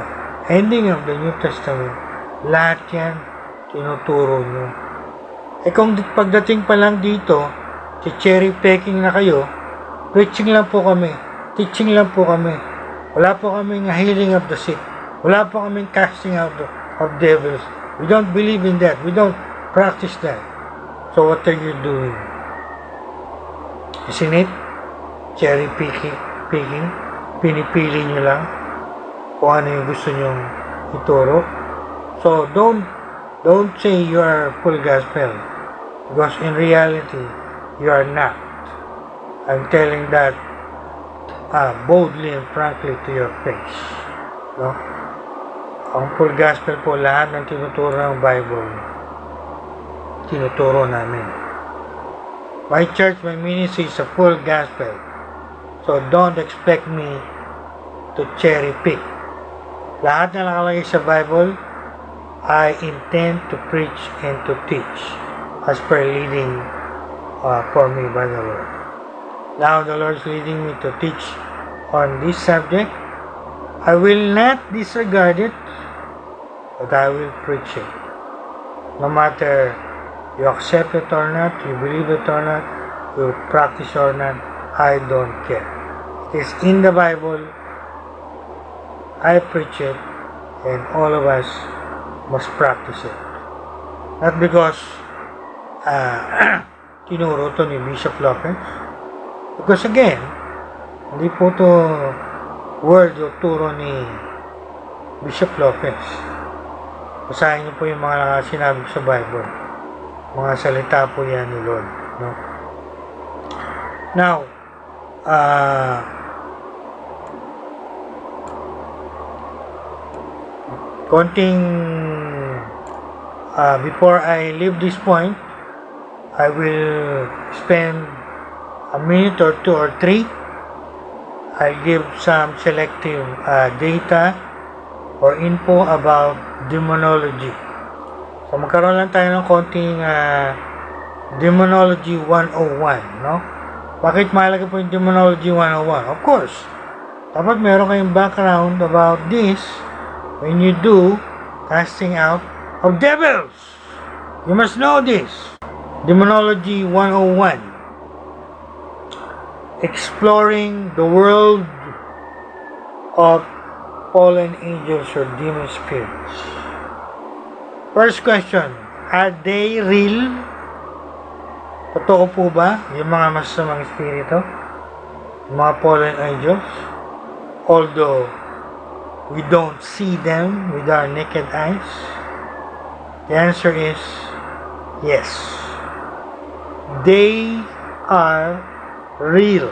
ending of the New Testament, lahat yan tinuturo nyo. Kung pagdating pa lang dito, cherry picking na kayo, preaching lang po kami, teaching lang po kami. Wala po kaming healing of the sick. Wala po kaming casting out of devils. We don't believe in that. We don't practice that. So what are you doing? Isn't it? Cherry picking. Pinipili nyo lang kung ano yung gusto nyong ituro. So don't say you are full gospel, because in reality you are not. I'm telling that boldly and frankly to your face. No? Ang full gospel po, lahat ng tinuturo ng Bible, tinuturo namin. My church, my ministry is a full gospel. So don't expect me to cherry pick. Lahat na nakalagay sa Bible, I intend to preach and to teach as per leading for me by the Lord. Now the Lord is leading me to teach on this subject. I will not disregard it, but I will preach it. No matter you accept it or not, you believe it or not, you practice or not, I don't care. It is in the Bible. I preach it, and all of us must practice it. Not because tinuro to ni Bishop Lopez. Because again, hindi po to word o turo ni Bishop Lopez. Basahin niyo po yung mga sinabi ko sa Bible. Mga salita po yan ni Lord. No? Now, before I leave this point, I will spend a minute or two or three. I'll give some selective data or info about demonology. So magkaroon lang tayo ng konting demonology 101, no? Bakit mahalaga po yung demonology 101? Of course, dapat meron kayong background about this when you do casting out of devils. You must know this. Demonology 101. Exploring the world of fallen angels or demon spirits. First question, are they real? Totoo po ba yung mga masasamang espiritu? Yung mga fallen angels? Although we don't see them with our naked eyes? The answer is yes. They are real.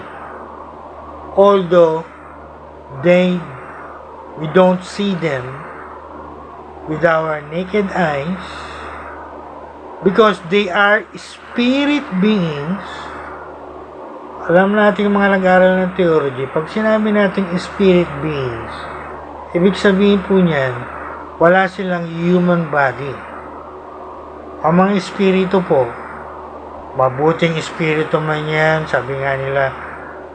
Although we don't see them with our naked eyes, because they are spirit beings. Alam natin yung mga nag-aaral ng theology, pag sinabi natin spirit beings, ibig sabihin po niyan, wala silang human body. Ang mga espiritu po, mabuting espiritu man yan, sabi nga nila,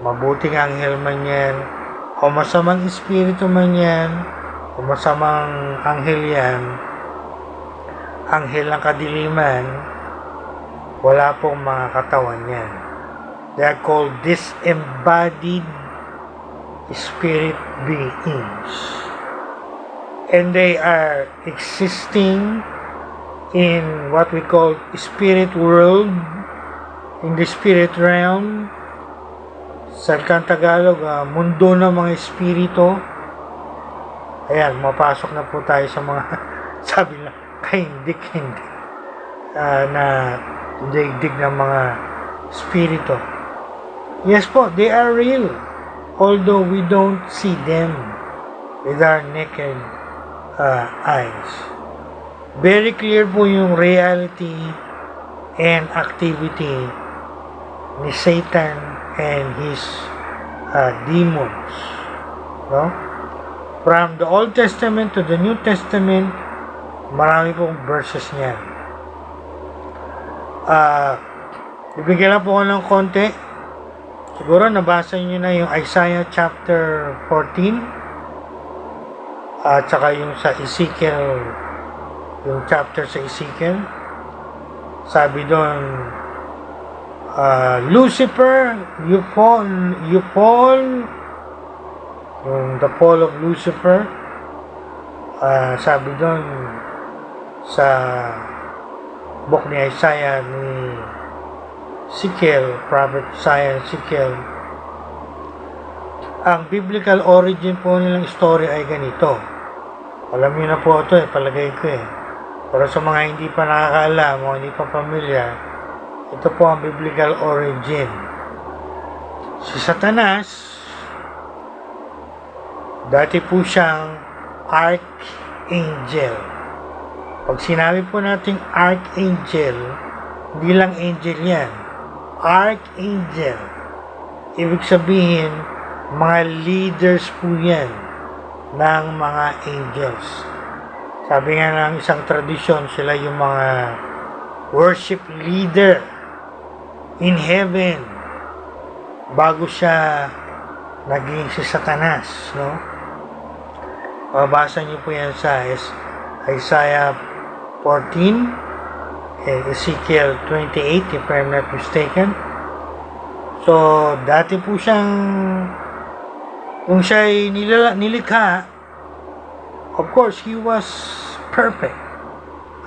mabuting anghel man yan, o masamang espiritu man yan, o masamang anghel yan, anghel ng kadiliman, wala pong mga katawan yan. They are called disembodied spirit beings. And they are existing in what we call spirit world, in the spirit realm. Sa Tagalog, mundo ng mga espiritu. Ayan, mapasok na po tayo sa mga sabi na kahindik-hindik na digdig ng mga espiritu. Yes po, they are real, although we don't see them with our naked eyes. Very clear po yung reality and activity ni Satan and his demons. No? From the Old Testament to the New Testament, marami pong verses niyan. Bibigyan lang po ko ng konti. Siguro nabasa niyo na yung Isaiah chapter 14 at saka yung sa Ezekiel, yung chapter sa Ezekiel. Sabi doon, Lucifer, you fall, yung the fall of Lucifer. Sabi doon sa book ni Isaiah ni Ezekiel, prophet Isaiah Ezekiel, ang biblical origin po nilang story ay ganito. Alam niyo na po ito palagay ko Pero sa mga hindi pa nakakaalam o hindi pa pamilyar, ito po ang biblical origin. Si Satanas, dati po siyang archangel. Pag sinabi po nating archangel, hindi lang angel yan. Archangel. Ibig sabihin, mga leaders po yan ng mga angels. Sabi nga ng isang tradisyon, sila yung mga worship leader in heaven bago siya naging si Satanas, no? Mabasa niyo po yan sa Isaiah 14 and Ezekiel 28 if I'm not mistaken. So, dati po siyang kung siya'y nilikha, of course, he was perfect.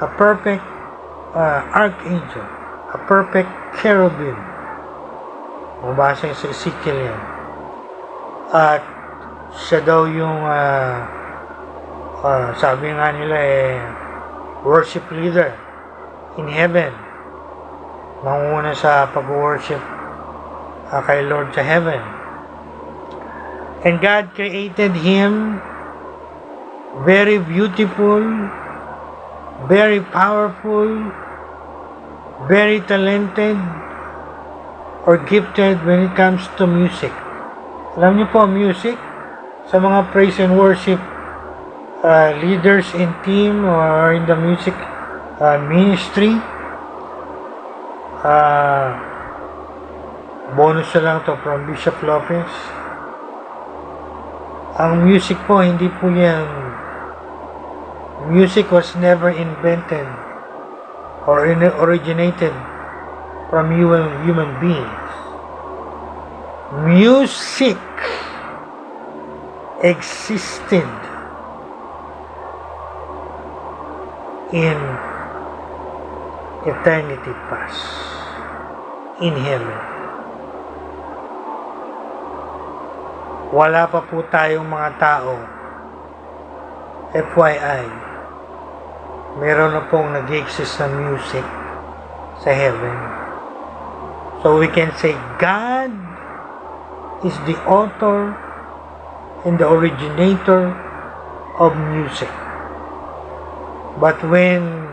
A perfect archangel. A perfect cherubim. Mabasa sa Ezekiel yan. At siya daw yung sabi nga nila worship leader in heaven. Manguna sa pag-worship kay Lord sa heaven. And God created him very beautiful, very powerful, very talented, or gifted when it comes to music. Alam niyo po, music, sa mga praise and worship leaders in team or in the music ministry, bonus na lang to from Bishop Lopez. Ang music po, hindi po yan. Music was never invented or originated from human beings. Music existed in eternity past, in heaven. Wala pa po tayong mga tao, FYI, meron na pong nag-exist na music sa heaven. So we can say God is the author and the originator of music. But when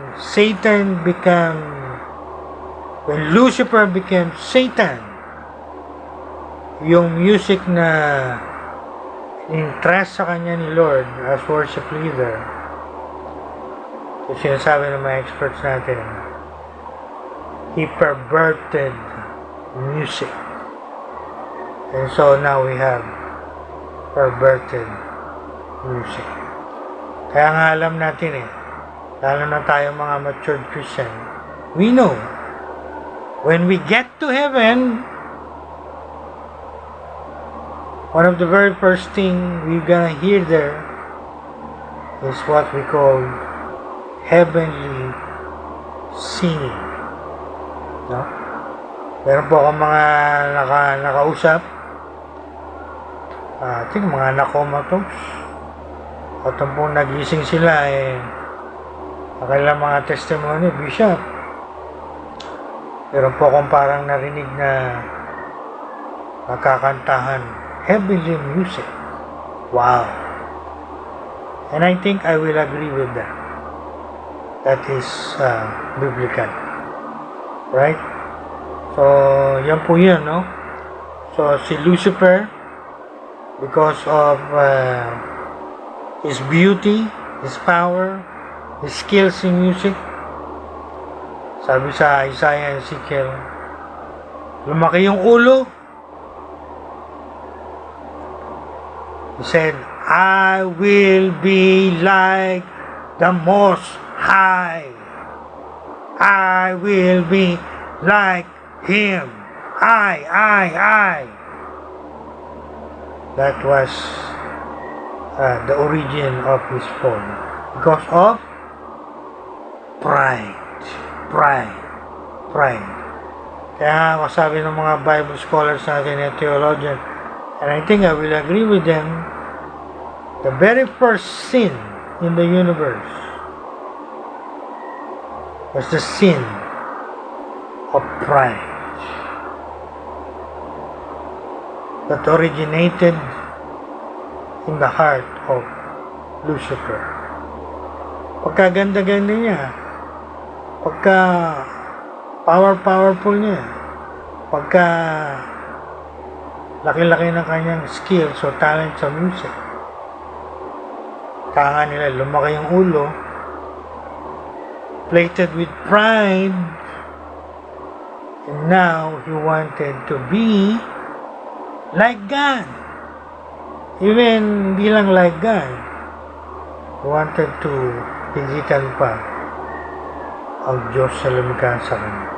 Lucifer became Satan, yung music na entrust sa kanya ni Lord as worship leader, kasi sinasabi ng mga experts natin, he perverted music. And so now we have perverted music. Kaya nga alam natin lalo na tayo mga matured Christian, we know when we get to heaven, one of the very first thing we're gonna hear there is what we call heavenly singing. No? Meron po akong mga nakausap. I think mga nakomatos. At pong nagising sila kailang mga testimony, Bishop. Meron po akong parang narinig na nakakantahan heavenly music. Wow! And I think I will agree with that. That is biblical. Right? So, yan po yun, no? So, si Lucifer, because of his beauty, his power, his skills in music, sabi sa Isaiah and Ezekiel, lumaki yung ulo. He said, I will be like the Most High. I will be like Him. I. That was the origin of his fall. Because of pride. Kaya masabi ng mga Bible scholars natin and theologian, and I think I will agree with them, the very first sin in the universe was the sin of pride that originated in the heart of Lucifer. Pagkaganda-ganda niya, pagka powerful niya, pagka laki-laki ng kanyang skills o talent sa music, kaya nila lumaki yung ulo, plated with pride, and now he wanted to be like God. Even hindi lang like God, he wanted to higitan pa ang Diyos sa lumikha sa kanya.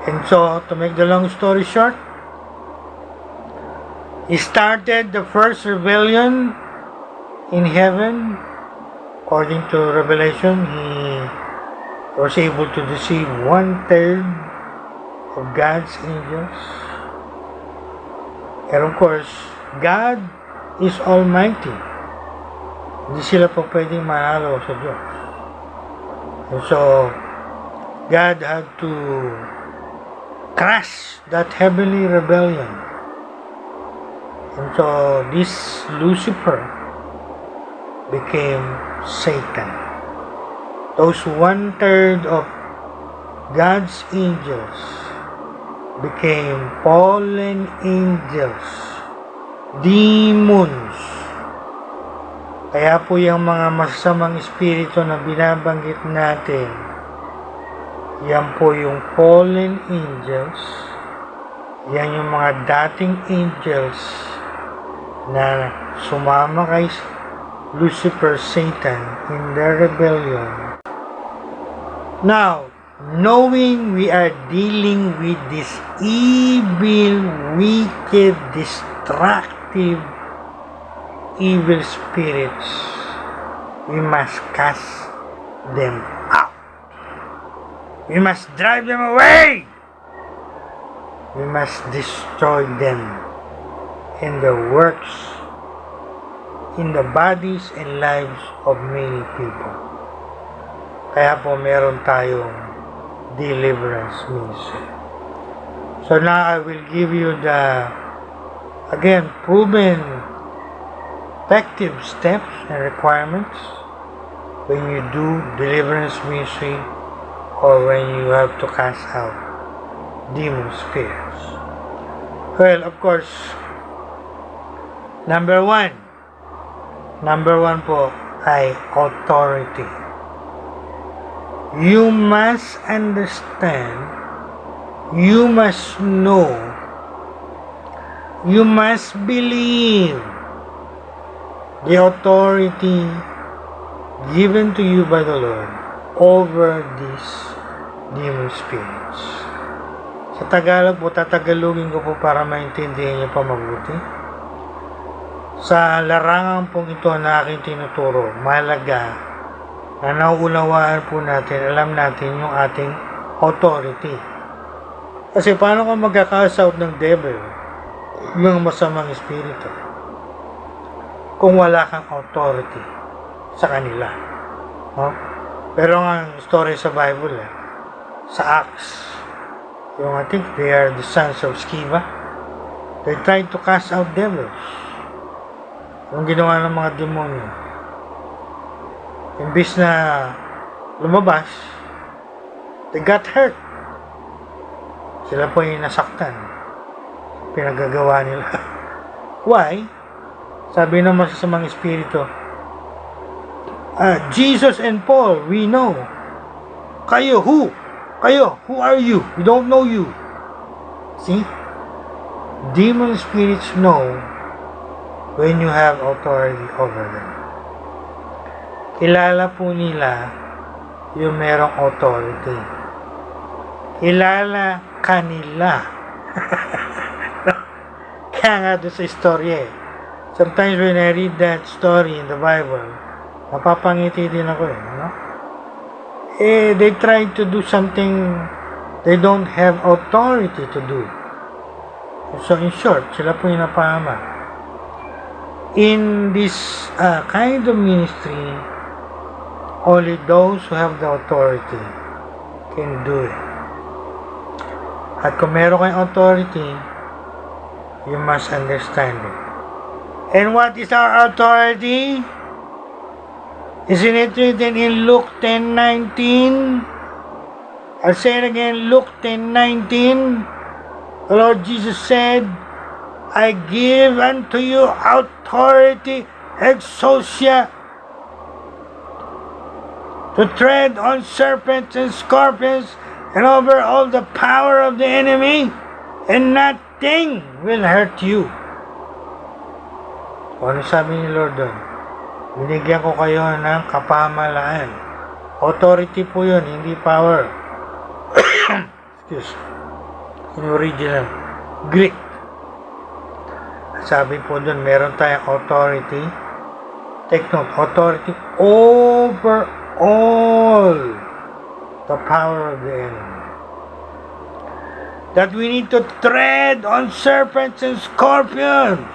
And so, to make the long story short, he started the first rebellion in heaven. According to Revelation, he was able to deceive 1/3 of God's angels. And of course, God is Almighty. Hindi sila pa pwedeng manalo sa Diyos. And so, God had to crush that heavenly rebellion. And so, this Lucifer became Satan. Those 1/3 of God's angels became fallen angels, demons. Kaya po yung mga masasamang espiritu na binabanggit natin, yan po yung fallen angels, yan yung mga dating angels na sumama kay Lucifer, Satan, in their rebellion. Now, knowing we are dealing with these evil, wicked, destructive, evil spirits, we must cast them out. We must drive them away. We must destroy them in the works, in the bodies and lives of many people. Kaya po meron tayong deliverance ministry. So now I will give you the, again, proven effective steps and requirements when you do deliverance ministry or when you have to cast out demon spirits. Well, of course, number one po ay authority. You must understand, you must know, you must believe the authority given to you by the Lord over these demon spirits. Sa Tagalog po, tatagalogin ko po para maintindihan niyo pa mabuti. Sa larangan pong ito na aking tinuturo, mahalaga na nauunawaan po natin, alam natin yung ating authority. Kasi paano ka magkaka-cast out ng devil, ng masamang espiritu, kung wala kang authority sa kanila? No? Pero ang story sa Bible, sa Acts, yung I think they are the sons of Sceva, they tried to cast out devils. Yung ginawa ng mga demonyo, imbis na lumabas, they got hurt. Sila po yung nasaktan. Pinagagawa nila. Why? Sabi naman sa mga espiritu, Jesus and Paul, we know. Kayo, who? Kayo, who are you? We don't know you. See? Demon spirits know when you have authority over them. Kilala po nila yung merong authority. Kilala kanila. Kaya nga doon sa istorya eh. Sometimes when I read that story in the Bible, napapangiti din ako eh. No? They try to do something they don't have authority to do. So in short, sila po yung napahama. In this kind of ministry, only those who have the authority can do it. At kung meron kayong authority, you must understand it. And what is our authority? Isn't it written in Luke 10:19? I'll say it again, Luke 10:19. The Lord Jesus said, I give unto you authority, exousia, to tread on serpents and scorpions and over all the power of the enemy, and nothing will hurt you. Ano sabi ni Lord doon? Binigyan ko kayo ng kapamahalaan. Authority po yun, hindi power. Excuse. In original Greek. Sabi po doon, meron tayong authority. Take note, authority over all the power of the enemy. That we need to tread on serpents and scorpions.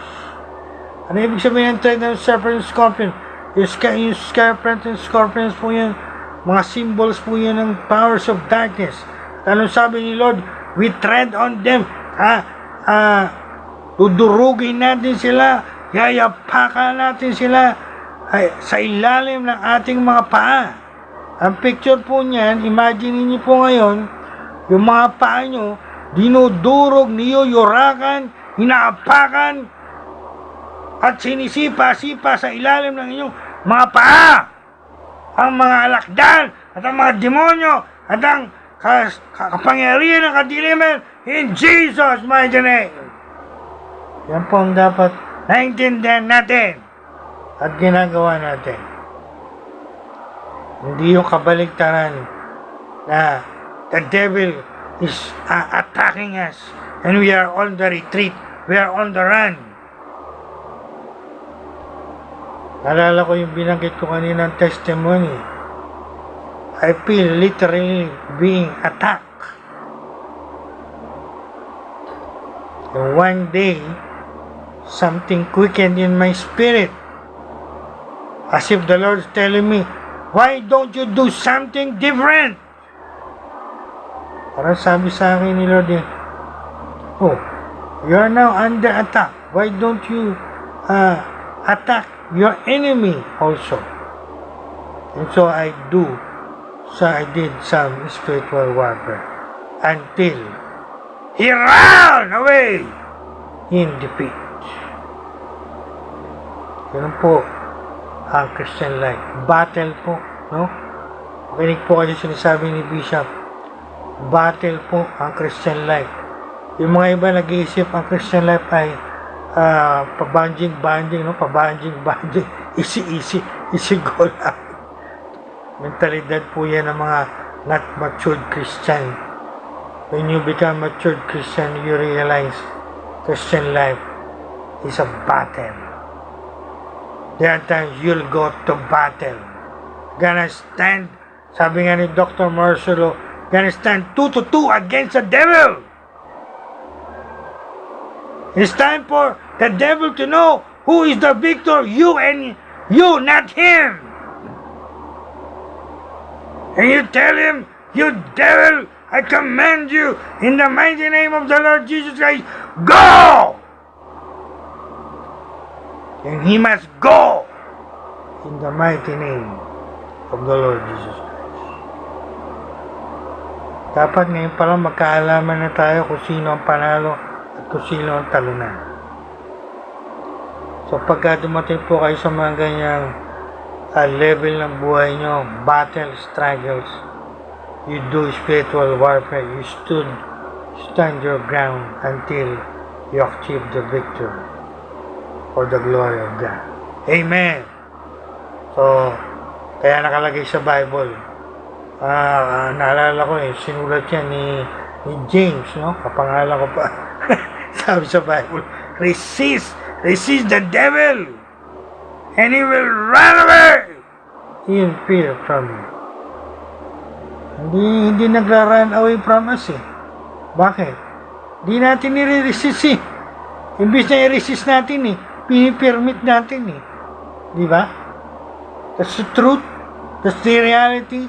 Ano ibig sabihin ng tread on serpents and scorpions? Yung serpents and scorpions po yun, mga symbols po yun ng powers of darkness. Anong sabi ni Lord? We tread on them. Dudurugin natin sila, yayapakan natin sila sa ilalim ng ating mga paa. Ang picture po niyan, imagine niyo po ngayon, yung mga paa nyo, dinudurog niyo, yurakan, hinaapakan, at sinisipa-sipa sa ilalim ng inyong mga paa. Ang mga alakdan, at ang mga demonyo, at ang kapangyarihan ng kadiliman, in Jesus' mighty name. Yan po ang dapat naintindihan natin at ginagawa natin. Hindi yung kabaligtaran na the devil is attacking us and we are on the retreat, we are on the run. Naalala ko yung binanggit ko kanina ng testimony. I feel literally being attacked. And one day, something quickened in my spirit. As if the Lord is telling me, why don't you do something different? Parang sabi sa akin ni Lord, oh, you are now under attack. Why don't you attack your enemy also? And so I did some spiritual warfare until he ran away in defeat. Ganun po ang Christian life. Battle po, no? Makinig po kasi sinasabi ni Bishop, battle po ang Christian life. Yung mga iba nag-iisip ang Christian life ay pabanjing-banjing, no? Pabanjing-banjing, easy go lang. Mentalidad po yan ng mga not matured Christian. When you become matured Christian, you realize Christian life is a battle. There are times you'll go to battle. Gonna stand, sabi nga ni Dr. Marcelo, gonna stand 2-2 against the devil. It's time for the devil to know who is the victor, you and you, not him. And you tell him, you devil, I command you in the mighty name of the Lord Jesus Christ, go! And he must go in the mighty name of the Lord Jesus Christ. Dapat ngayon pa lang magkaalaman na tayo kung sino ang panalo at kung sino ang talunan. So pagka dumating po kayo sa mga ganyang level ng buhay nyo, battle, struggles, you do spiritual warfare, you stand your ground until you achieve the victory for the glory of God. Amen! So, kaya nakalagay sa Bible, naalala ko sinulat yan ni James, no? Kapangalan ko pa. Sabi sa Bible, resist the devil, and he will run away in fear from you. Hindi nagra-run away from us Bakit? Hindi natin nire-resist Imbis na i-resist natin pinipermit natin Di ba? That's the truth. That's the reality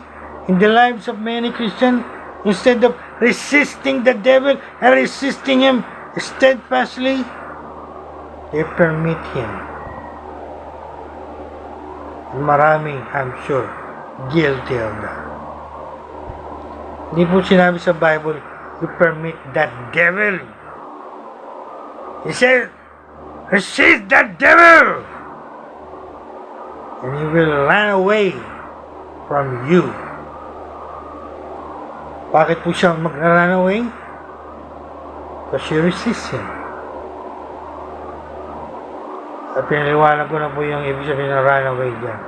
in the lives of many Christians. Instead of resisting the devil and resisting him steadfastly, they permit him. Marami, I'm sure, guilty of that. Hindi po sinabi sa Bible, you permit that devil. He said, resist that devil, and he will run away from you. Bakit po siya mag-run away? Because you resist him. At pinaliwanag ko na po yung ibig sabihin ng run away dyan.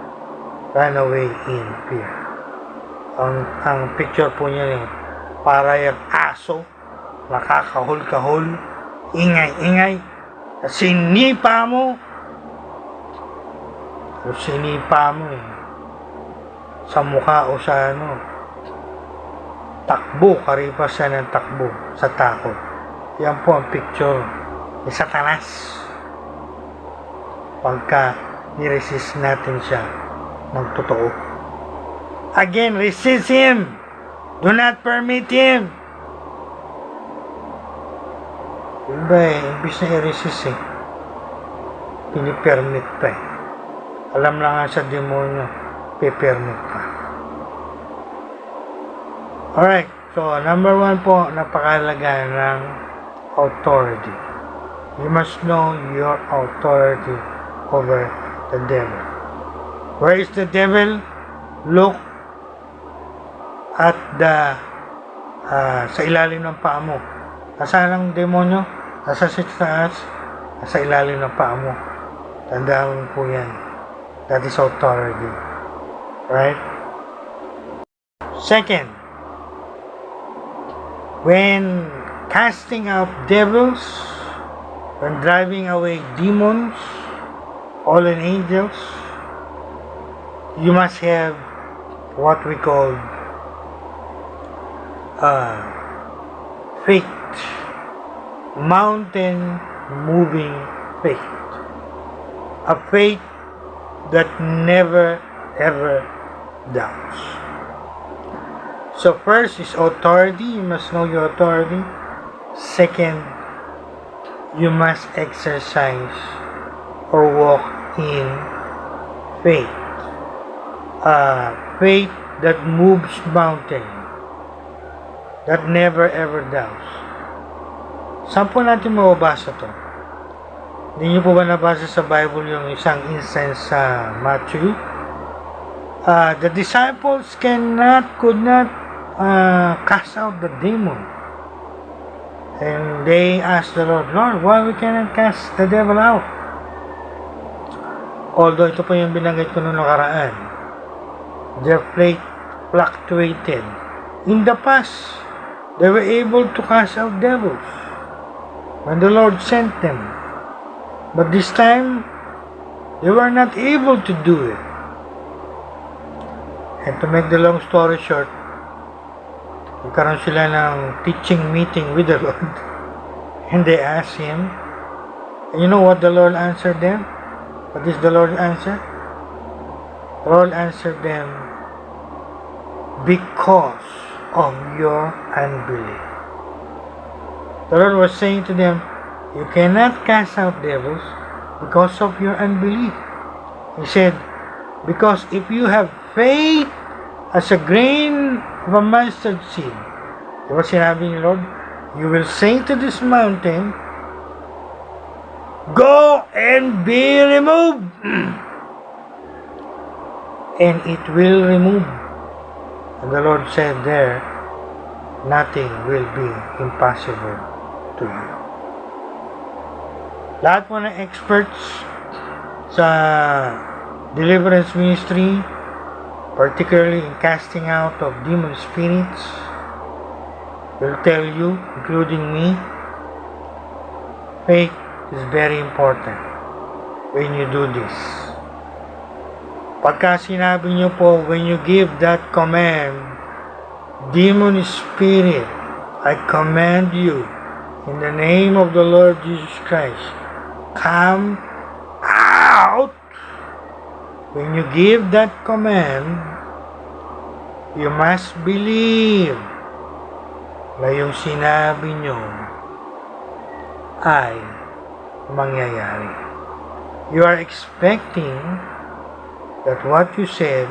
Run away in fear. Ang picture po niya para yung aso, nakakahol-kahol, ingay-ingay, at sinipa mo sa mukha o sa takbo, karipasan ng takbo sa takot. Yan po ang picture ni Satanas. Pagka niresist natin siya ng totoo. Again, resist him. Do not permit him. Diba imbis na i-resist pinipermit pa Alam lang nga sa demonyo, pipermit pa. Alright, so number 1 po, napakahalaga ng authority. You must know your authority over the devil. Where is the devil? Look at sa ilalim ng paa mo. Nasaan ang demonyo? Nasa sa taas, nasa ilalim ng paa mo. Tandaan mo po yan. That is authority. Right? Second, when casting out devils, when driving away demons, fallen angels, you must have what we call faith, mountain moving faith, a faith that never ever doubts. So first is authority. You must know your authority. Second, you must exercise or walk in faith. Faith that moves mountain, that never ever doubts. Saan po natin mababasa to? Hindi niyo po ba nabasa sa Bible yung isang instance sa Matthew? The disciples could not cast out the demon. And they asked the Lord, why we cannot cast the devil out? Although ito po yung binanggit ko noong nakaraan. Their faith fluctuated. In the past, they were able to cast out devils when the Lord sent them. But this time, they were not able to do it. And to make the long story short, nagkaroon sila ng teaching meeting with the Lord. And they asked Him, and you know what the Lord answered them? What is the Lord answer? The Lord answered them, because of your unbelief. The Lord was saying to them, you cannot cast out devils because of your unbelief. He said, because if you have faith as a grain of a mustard seed. Diba sinabi ni Lord, you will say to this mountain, go and be removed. And it will remove. And the Lord said there, nothing will be impossible to you. Lahat po ng experts sa deliverance ministry, particularly in casting out of demon spirits, will tell you, including me, faith is very important when you do this. Pagka sinabi nyo po, when you give that command, demon spirit, I command you, in the name of the Lord Jesus Christ, come out. When you give that command, you must believe na yung sinabi nyo ay mangyayari. You are expecting that what you said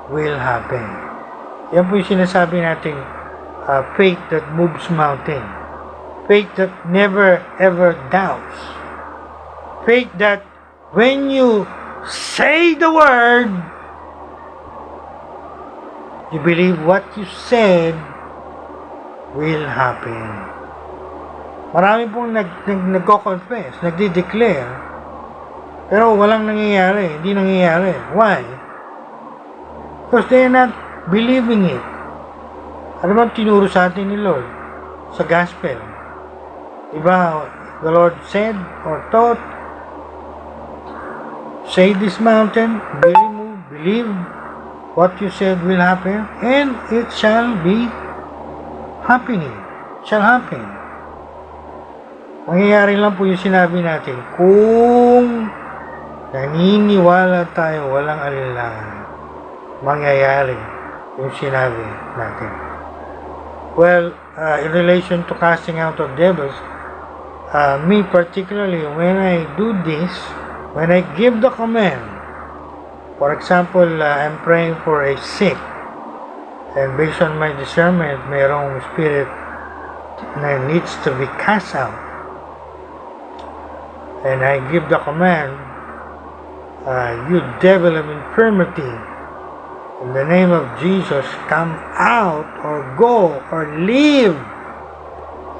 will happen. Yan po yung sinasabi natin, faith that moves mountain. Faith that never ever doubts. Faith that when you say the word, you believe what you said will happen. Marami pong nagko-confess, nagdi-declare, pero walang nangyayari, hindi nangyayari. Why? Because they are not believing it. Ano bang tinuro sa atin ni Lord sa gospel? Diba, the Lord said or taught, say this mountain, be removed, believe what you said will happen, and it shall be happening. It shall happen. Mangyayari lang po yung sinabi natin. Kung naniniwala tayo, walang alinlangan, mangyayari yung sinabi natin. Well, in relation to casting out of devils, me particularly, when I do this, when I give the command, for example, I'm praying for a sick, and based on my discernment, mayroong spirit na needs to be cast out, and I give the command, you devil of infirmity, in the name of Jesus, come out or go or leave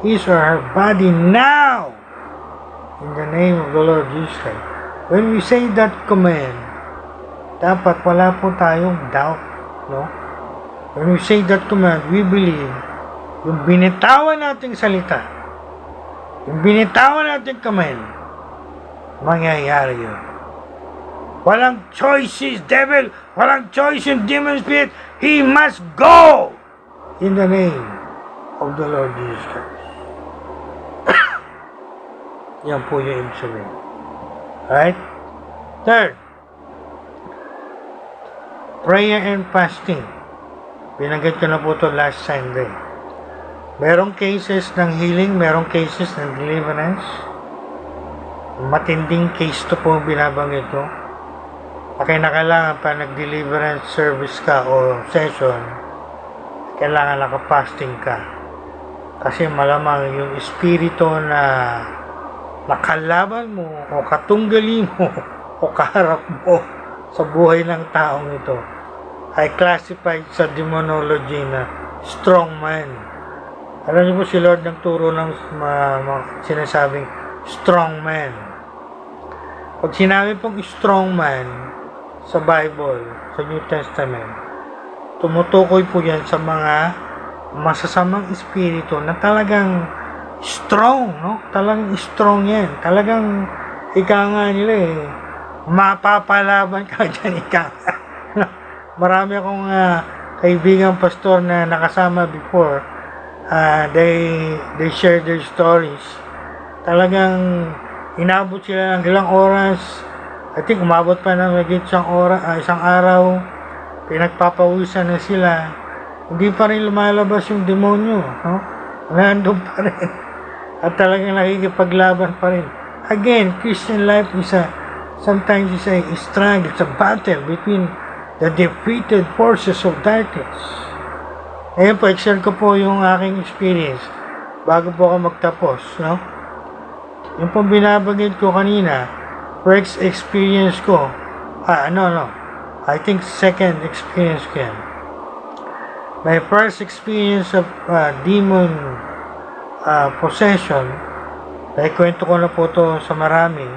his or her body now, in the name of the Lord Jesus Christ. When we say that command, dapat wala po tayong doubt, no? When we say that command, we believe yung binitawan nating salita, yung binitawan nating command, mangyayari yun. Walang choices, devil. Walang choice in demon spirit. He must go in the name of the Lord Jesus Christ. Yan po yung ibig sabihin. Alright? Third, prayer and fasting. Binanggit ko na po ito last Sunday. Merong cases ng healing, merong cases ng deliverance. Matinding case to po binabanggit ko. Kaya na kailangan pa nag-deliverance service ka o session, kailangan naka-fasting ka. Kasi malamang yung espiritu na nakalaban mo o katunggali mo o kaharap mo sa buhay ng taong ito ay classified sa demonology na strong man. Alam niyo po si Lord nagturo ng sinasabing strong man. Pag sinabi pong strong man sa Bible, sa New Testament, tumutukoy po yan sa mga masasamang espiritu na talagang strong, no? Talagang strong yan. Talagang ika nga nila mapapalaban ka dyan, ika. Marami akong kaibigang pastor na nakasama before. They share their stories. Talagang inabot sila ng ilang oras. I think umabot pa ng magiging isang araw, pinagpapawisan na sila, hindi pa rin lumalabas yung demonyo, no? Nandun pa rin. At talagang nakikipaglaban pa rin. Again, Christian life is sometimes is a struggle, it's a battle between the defeated forces of darkness. Ngayon po, i-share ko po yung aking experience bago po ako magtapos, no? Yung pong binabanggit ko kanina, first experience ko, I think second experience ko yan. My first experience of demon possession, naikwento ko na po to sa marami.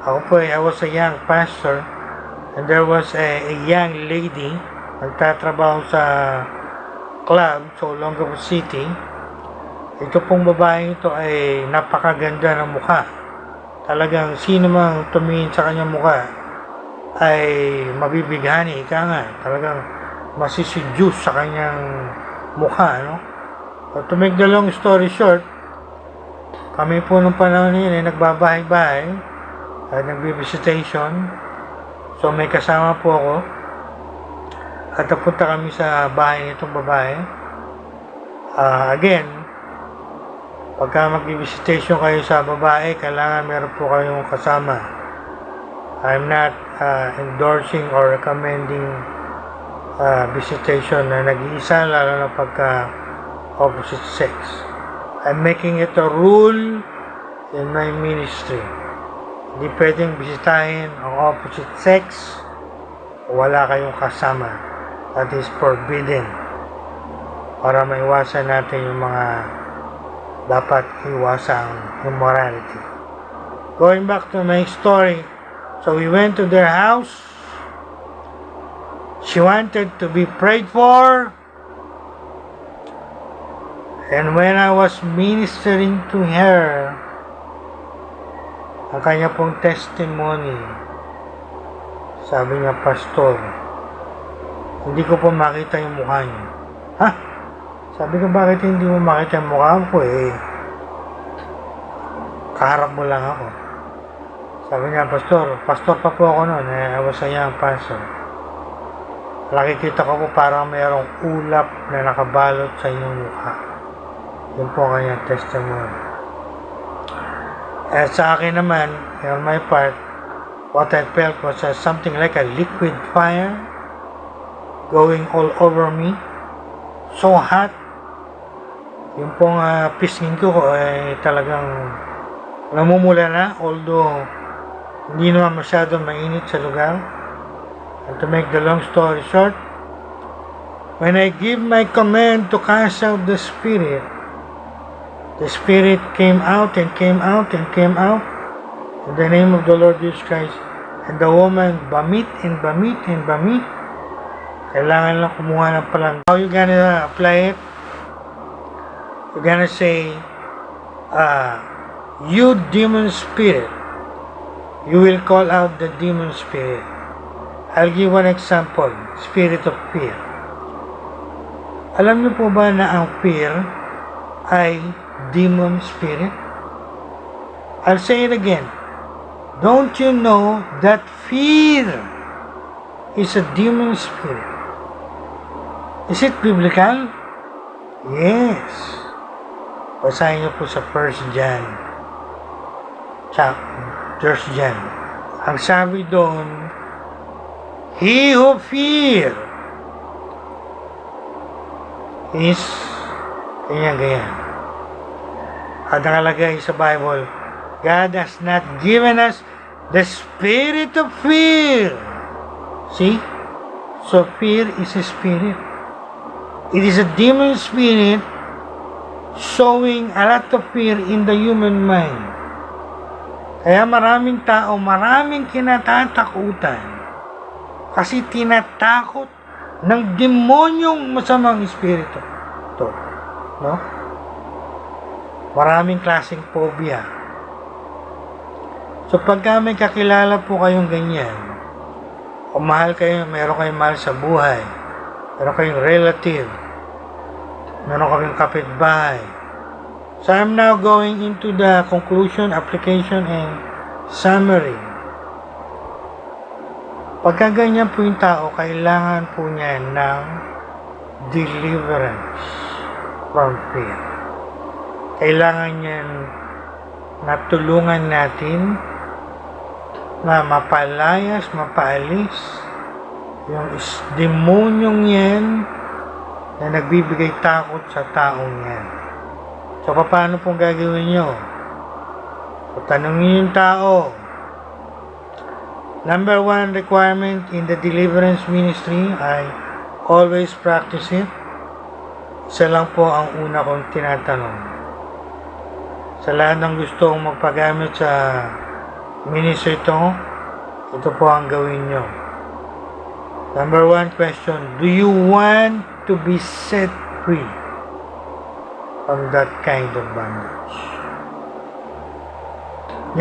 Ako po, I was a young pastor, and there was a young lady, nagtatrabaho sa club sa Olongapo City. Ito pong babaeng ito ay napakaganda ng mukha. Talagang sino mang tumingin sa kanyang mukha ay mabibighani, ika nga. Talagang masisiduce sa kanyang mukha, no? But to make the long story short, kami po nung panahon yun ay nagbabahay-bahay at nagbibisitation. So may kasama po ako at napunta kami sa bahay nitong babae. Again, pagka mag-visitation kayo sa babae, kailangan meron po kayong kasama. I'm not endorsing or recommending visitation na nag-iisa, lalo na pagka opposite sex. I'm making it a rule in my ministry. Hindi pwedeng bisitahin ang opposite sex o wala kayong kasama. That is forbidden. Para maiwasan natin yung mga dapat iwasang immorality. Going back to my story, so we went to their house. She wanted to be prayed for. And when I was ministering to her, ang kanya pong testimony, sabi niya, Pastor, hindi ko po makita yung mukha niya. Ha? Sabi ko, bakit hindi mo makita yung mukha ko eh? Kaharap mo lang ako. Sabi niya, Pastor pa po ako noon. I was a young pastor. Nakikita ko po parang mayroong ulap na nakabalot sa inyong mukha. Yun po ang kanyang testimony. At sa akin naman, on my part, what I felt was something like a liquid fire going all over me. So hot. Yung pong pisngin ko ay talagang namumula na, although hindi naman masyadong mainit sa lugar. And to make the long story short, when I give my command to cast out the spirit came out and came out and came out in the name of the Lord Jesus Christ. And the woman vomit and vomit and vomit. Kailangan lang kumuha ng palang. How you gonna apply it? You're gonna say, you demon spirit. You will call out the demon spirit. I'll give one example. Spirit of fear. Alam niyo po ba na ang fear ay demon spirit? I'll say it again. Don't you know that fear is a demon spirit? Is it biblical? Yes. Basahin niyo po sa 1 John. First John. Ang sabi doon, he who fear is ganyan. At nakalagay sa Bible, God has not given us the spirit of fear. See? So fear is a spirit. It is a demon spirit showing a lot of fear in the human mind. Kaya maraming tao, maraming kinatatakutan kasi tinatakot ng demonyong masamang espiritu. Ito, no? Maraming klaseng phobia. So pagka may kakilala po kayong ganyan, o mahal kayo, meron kayong mahal sa buhay, meron kayong relative, meron kayong kapitbahay. So I'm now going into the conclusion, application, and summary. Pagka ganyan po yung tao, kailangan po niya ng deliverance from fear. Kailangan niya natulungan natin na mapalayas, mapaalis yung demonyong yan na nagbibigay takot sa taong yan. So, paano pong gagawin nyo? So, tanungin yung tao. Number 1 requirement in the deliverance ministry ay always practice it. Isa lang po ang una kong tinatanong. Sa lahat ng gustong magpagamit sa ministry ito po ang gawin nyo. Number 1 question, do you want to be set free from that kind of bondage?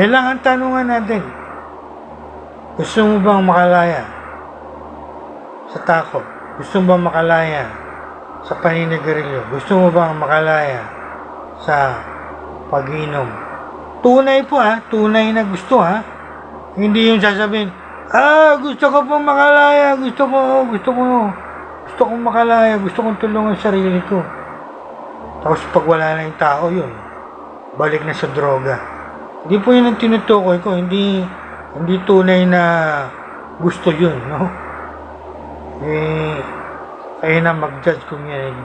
Yan lang ang tanungan natin. Gusto mo bang makalaya sa takot? Gusto mo bang makalaya sa paninigarilyo? Gusto mo bang makalaya sa pag-inom? Tunay po tunay na gusto Hindi yung sasabihin, gusto ko pong makalaya, gusto kong makalaya, gusto kong tulungan sarili ko. Tapos pag wala na yung tao yun, balik na sa droga. Hindi po yun ang tinutukoy ko, hindi tunay na gusto yun, no? Kayo na mag-judge kung yan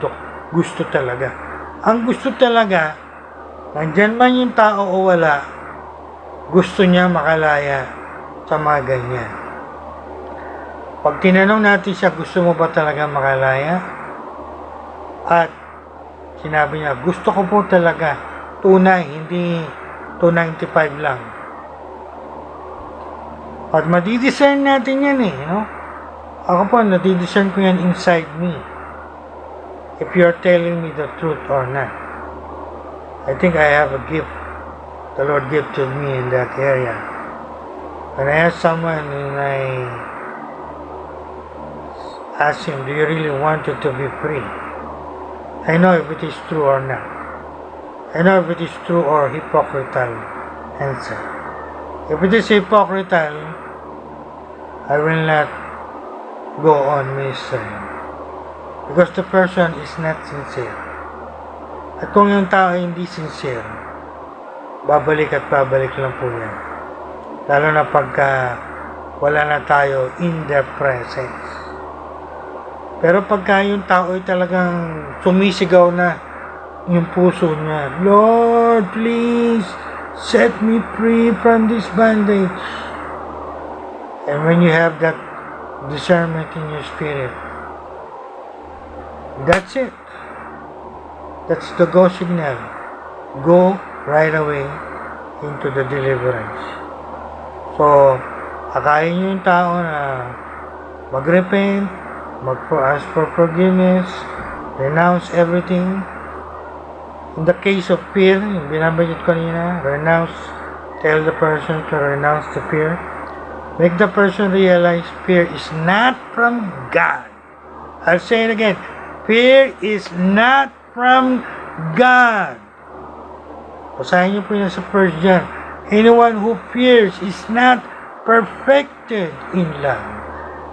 gusto talaga. Ang gusto talaga, nandyan man yung tao o wala, gusto niya makalaya sa mga ganyan. Pag tinanong natin siya, gusto mo ba talaga makalaya? At sinabi niya, gusto ko po talaga tunay, hindi 295 lang. At madidiscern natin yan no? Ako po, nadidiscern ko yan inside me. If you're telling me the truth or not. I think I have a gift. The Lord gifted me in that area. When I ask someone and I ask him, do you really want it to be free? I know if it is true or not. I know if it is true or hypocritical answer. If it is hypocritical, I will not go on ministering. Because the person is not sincere. At kung yung tao hindi sincere, babalik at babalik lang po yan. Lalo na pagka wala na tayo in their presence. Pero pagka yung tao ay talagang sumisigaw na yung puso niya, Lord, please set me free from this bondage. And when you have that discernment in your spirit, that's it. That's the go signal. Go right away into the deliverance. So, akayin nyo yung tao na mag-repent, ask for forgiveness, renounce everything. In the case of fear, yung binabanggit ko kanina, tell the person to renounce the fear. Make the person realize fear is not from God. I'll say it again. Fear is not from God. Basahin niyo po yan sa 1 John. Anyone who fears is not perfected in love.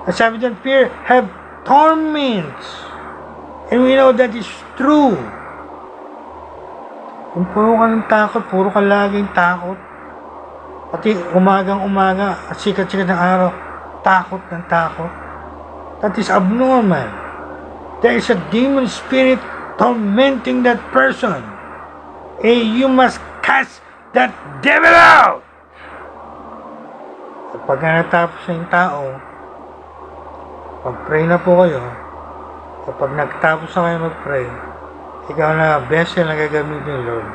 At sabi dyan, fear have torments. And we know that is true. Kung puro ka ng takot, puro ka laging takot. Pati umagang-umaga at sikat-sikat ng araw, takot ng takot. That is abnormal. There is a demon spirit tormenting that person. You must cast that devil out. At pag natapos na yung tao, pag-pray na po kayo, kapag nagtapos na kayo mag-pray, ikaw na vessel na gagamitin, Lord.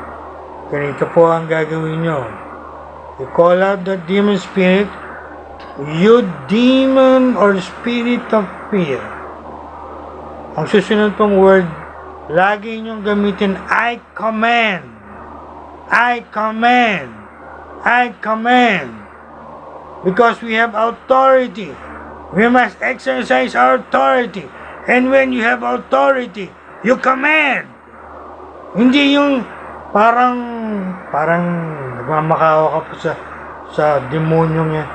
Ganito po ang gagawin nyo. You call out the demon spirit, you demon or spirit of fear. Ang susunod pong word, lagi nyong gamitin, I command. I command. I command. Because we have authority. We must exercise our authority. And when you have authority, you command. Hindi yung parang nagmamakawa ka po sa demonyong yan.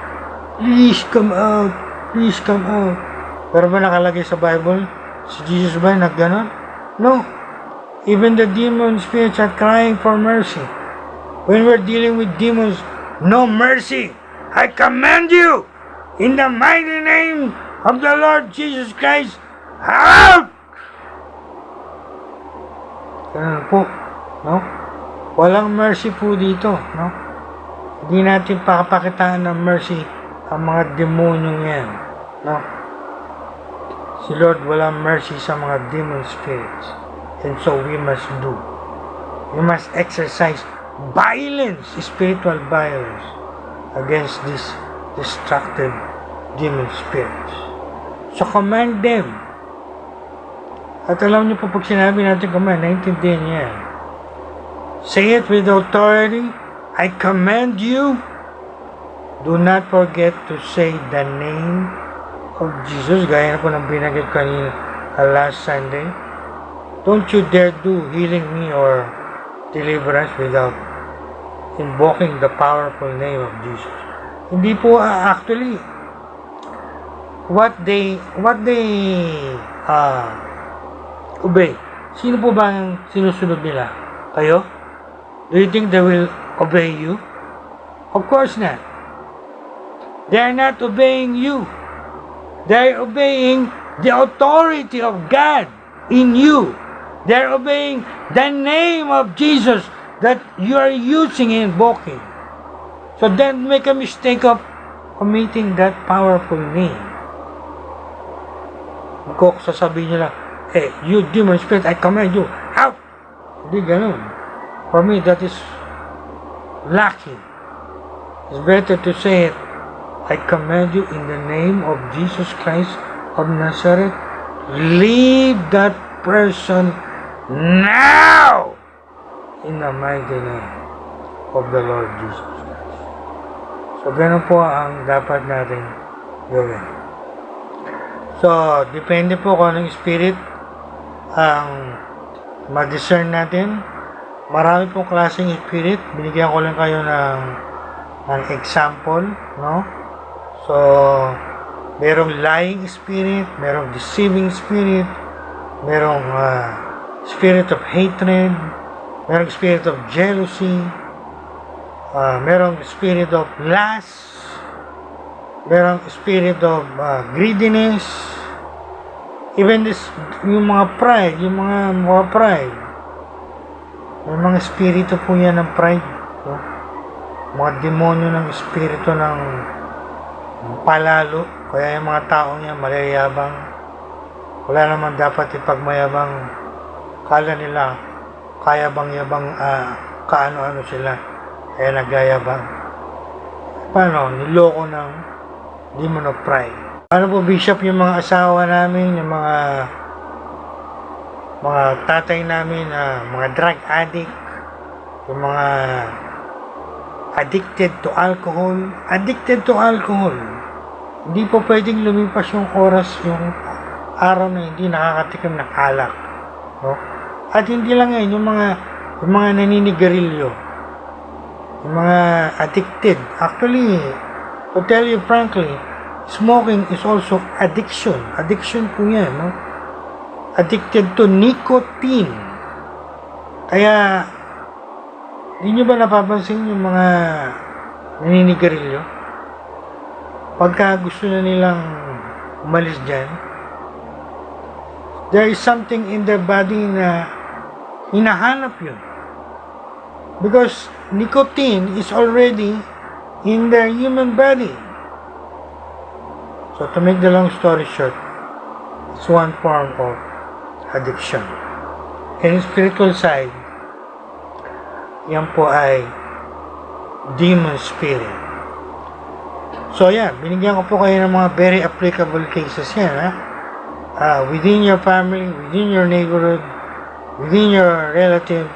Please come out. Please come out. Pero ba nakalagay sa Bible? Si Jesus ba nagganon? No. Even the demon spirits are crying for mercy. When we're dealing with demons, no mercy. I command you in the mighty name of the Lord Jesus Christ, out! Ganun po, no? Walang mercy po dito, no? Hindi natin pakitaan ng mercy ang mga demonyong yan, no? Si Lord walang mercy sa mga demon spirits. And so we must do. We must exercise violence, spiritual violence against these destructive demon spirits. So command them. At alam niyo po pag sinabi natin command, naintindihan niya. Say it with authority. I command you. Do not forget to say the name of Jesus. Gaya na po ng binagit kanina last Sunday. Don't you dare do healing me or deliverance without invoking the powerful name of Jesus. Hindi po actually what they obey. Sino po ba ang sinusunod nila? Kayo? Do you think they will obey you? Of course not. They are not obeying you. They are obeying the authority of God in you. They are obeying the name of Jesus that you are using and invoking. So don't make a mistake of omitting that powerful name. Kung sasabihin nyo lang, hey, you demon spirit, I command you, out! Hindi ganun. For me, that is lacking. It's better to say it, I command you in the name of Jesus Christ of Nazareth, leave that person now in the mighty name of the Lord Jesus Christ. So, ganun po ang dapat natin gawin. So, depende po kung anong spirit ang ma-discern natin. Marami pong klaseng spirit. Binigyan ko lang kayo ng example, no? So, merong lying spirit, merong deceiving spirit, merong spirit of hatred, merong spirit of jealousy, merong spirit of lust, merong spirit of greediness, even this, yung mga pride, may mga spirito po yan ng pride, no? Mga demonyo ng spirito ng palalo, kaya yung mga taong yan malayabang, wala naman dapat ipagmayabang, kala nila kaya bang yabang kaano-ano sila, kaya nagyayabang. Paano? Niloko ng demon of pride. Paano po, Bishop, yung mga asawa namin, yung mga tatay namin, mga drug addict, yung mga addicted to alcohol, hindi po pwedeng lumipas yung oras, yung araw na hindi nakakatikim ng alak, no? At hindi lang yan, yung mga naninigarilyo, yung mga addicted. Actually, to tell you frankly, smoking is also addiction. Addiction po yan, no? Addicted to nicotine. Kaya, hindi nyo ba napapansin yung mga naninigarilyo? Pagka gusto na nilang umalis dyan, there is something in their body na hinahanap yun. Because nicotine is already in their human body. So to make the long story short, it's one form of addiction. And spiritual side, yan po ay demon spirit. So yan, binigyan ko po kayo ng mga very applicable cases yan, ha? Within your family, within your neighborhood, within your relatives.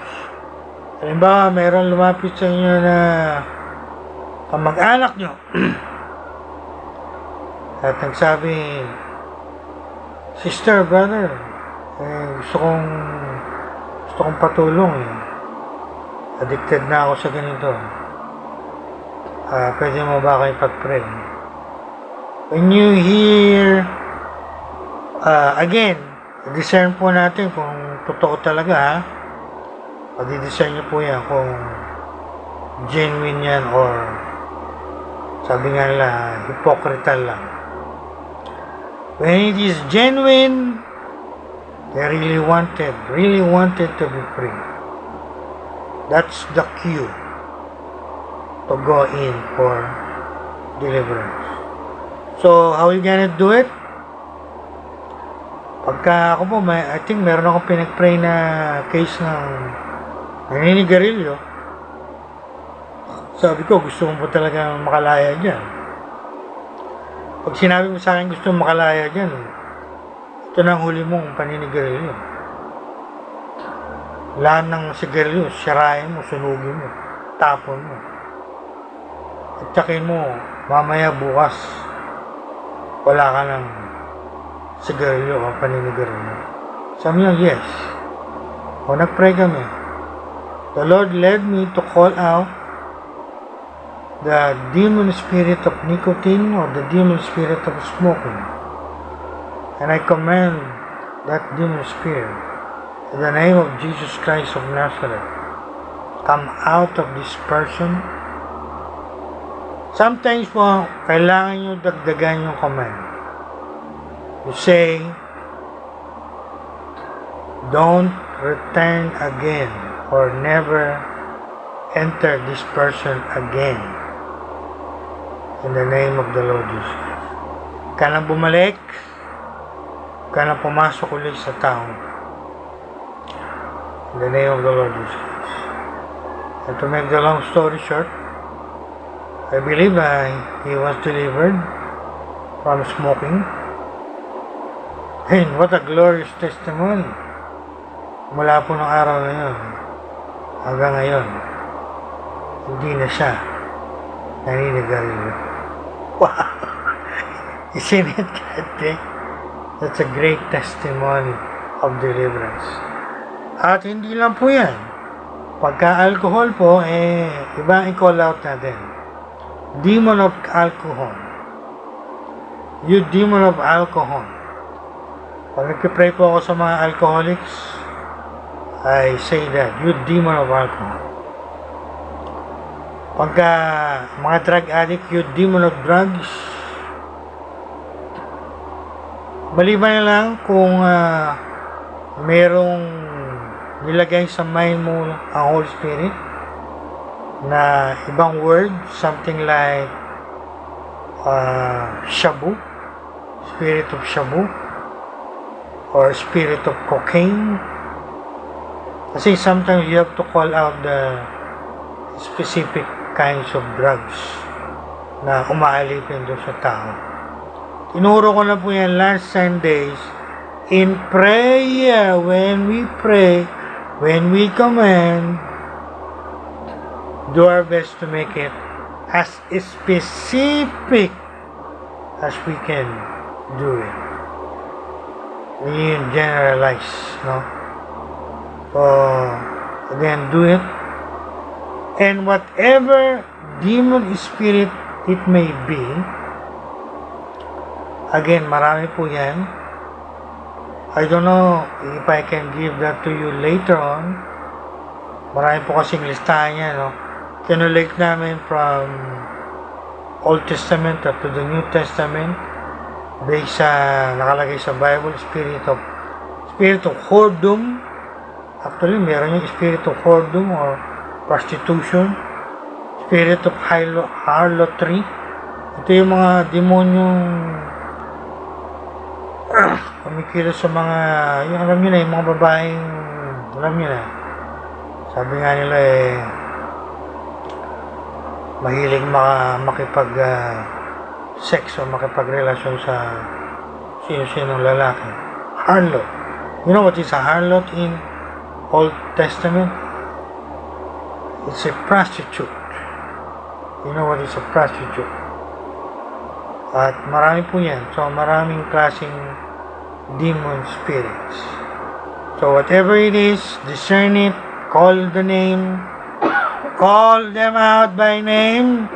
Halimbawa, mayroon lumapit sa inyo na kamag-anak nyo at nagsabi, sister, brother, gusto kong patulong, addicted na ako sa ganito, pwede mo ba kayo pag-pray? When you hear again, discern po natin kung totoo talaga, ha? Pag-discern nyo po yan kung genuine yan or sabi nga nila, hypocrite lang. When it is genuine, they really wanted to be free. That's the cue to go in for deliverance. So, how you gonna do it? Pagka ako po, I think meron akong pinag-pray na case ng naninigarilyo. Sabi ko, gusto mo po talaga makalaya dyan. Pag sinabi mo sa akin gusto mo makalaya dyan, ito na ang huli mong paninigarilyo. Lahat ng sigarilyo, sirahin mo, sunugin mo, tapon mo. At tsakin mo, mamaya bukas, wala ka ng sigarilyo o paninigarilyo. Sabi niya, yes. O nag-pray kami. The Lord led me to call out the demon spirit of nicotine or the demon spirit of smoking. And I command that demon spirit in the name of Jesus Christ of Nazareth, come out of this person. Sometimes po, kailangan nyo dagdagan yung command. You say, don't return again or never enter this person again. In the name of the Lord Jesus. Ka nang bumalik, ka nang pumasok ulit sa tao. In the name of the Lord Jesus. And to make the long story short, I believe he was delivered from smoking. And what a glorious testimony. Mula po ng araw na yun, hanggang ngayon, hindi na siya naninigarilyo. Wow! Isn't it that thing? That's a great testimony of deliverance. At hindi lang po yan. Pagka-alcohol po, iba i-call out natin. Demon of alcohol. You demon of alcohol. Pag nagpipray po ako sa mga alcoholics, I say that, you demon of alcohol. Pagka mga drug addict, you demon of drugs. Maliban na lang kung merong nilagay sa mind mo ang Holy Spirit na ibang word, something like shabu, spirit of shabu, or spirit of cocaine. Kasi sometimes you have to call out the specific kinds of drugs na umaalipin doon sa tao. Tinuro ko na po yan last Sundays in prayer. When we pray, when we command, do our best to make it as specific as we can do it. We generalize, no? So, again, do it. And whatever demon spirit it may be, again, marami po yan. I don't know if I can give that to you later on. Marami po kasing listahan yan, no? Kinulate namin from Old Testament up to the New Testament based sa nakalagay sa Bible, spirit of whoredom. Actually, meron yung spirit of whoredom or prostitution, spirit of harlotry. Ito yung mga demonyong kumikilos sa mga, yung alam nyo na, yung mga babaeng, alam nyo na, sabi nga nila mahilig makipag sex o makipagrelasyon sa sino-sinong lalaki. Harlot. You know what is a harlot in Old Testament? It's a prostitute. You know what is a prostitute? At marami po yan. So, maraming klaseng demon spirits. So, whatever it is, discern it, call the name, call them out by name,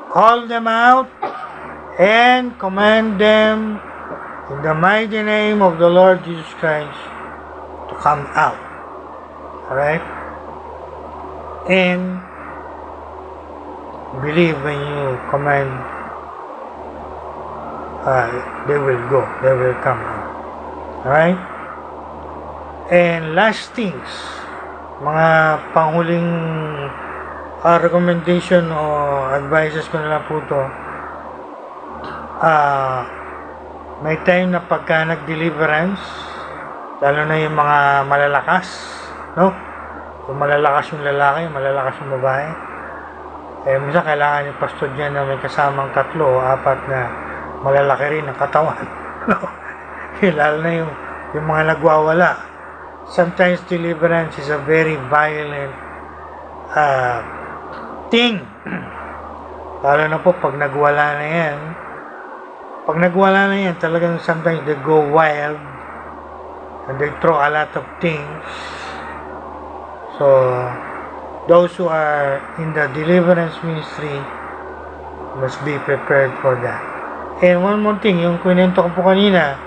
call them out, and command them in the mighty name of the Lord Jesus Christ to come out. Alright? And believe when you command they will go. They will come out. Alright? And last things, mga panghuling recommendation o advices ko na lang po to. May time na pagka nag-deliverance, lalo na yung mga malalakas, no? Kung malalakas yung lalaki, malalakas yung babae, minsan kailangan yung pastor dyan na may kasamang 3 o 4 na malalaki rin ang katawan, no? Lalo na yung mga nagwawala. Sometimes deliverance is a very violent thing. Lalo na po pag nagwala na yan. Pag nagwala na yan, talagang sometimes they go wild and they throw a lot of things. So, those who are in the deliverance ministry must be prepared for that. And one more thing, yung kwento ko po kanina,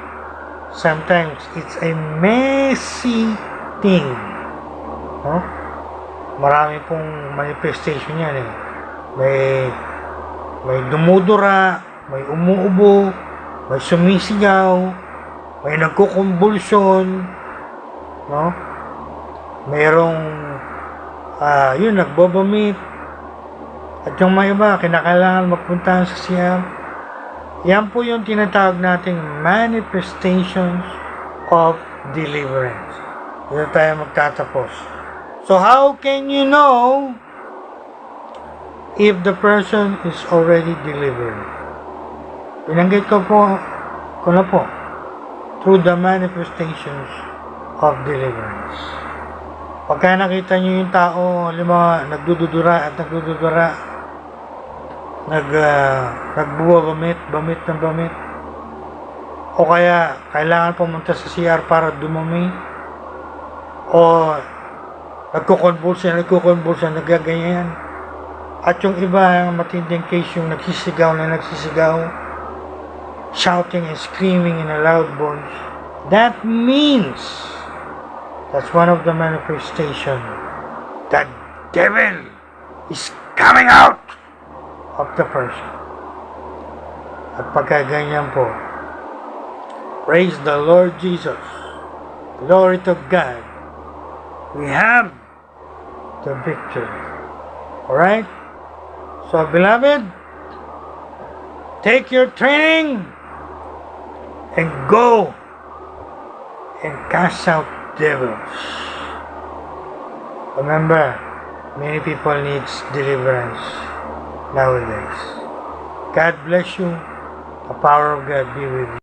sometimes it's a messy thing. No? Marami pong manifestation yan eh. May dumudura, may umuubo, may sumisigaw, may nagkukumbulsyon, no? Mayroong nagbobomit, at yung may iba kinakailangan magpuntahan sa CR. Yan po yung tinatawag nating manifestations of deliverance. Dito tayo magtatapos. So how can you know if the person is already delivered? Binanggit ko na po, through the manifestations of deliverance. Pagka nakita nyo yung tao, nagdududura, nagbumabamit, bamit, o kaya kailangan pumunta sa CR para dumumi, o nagkukonvulsyon, nagaganyan, at yung iba, ang matinding case, yung nagsisigaw, shouting and screaming in a loud voice, that means that's one of the manifestation that devil is coming out of the person. At pagka ganyan po, praise the Lord Jesus, glory to God, we have the victory. Alright? So beloved, take your training and go and cast out devils. Remember, many people need deliverance nowadays. God bless you. The power of God be with you.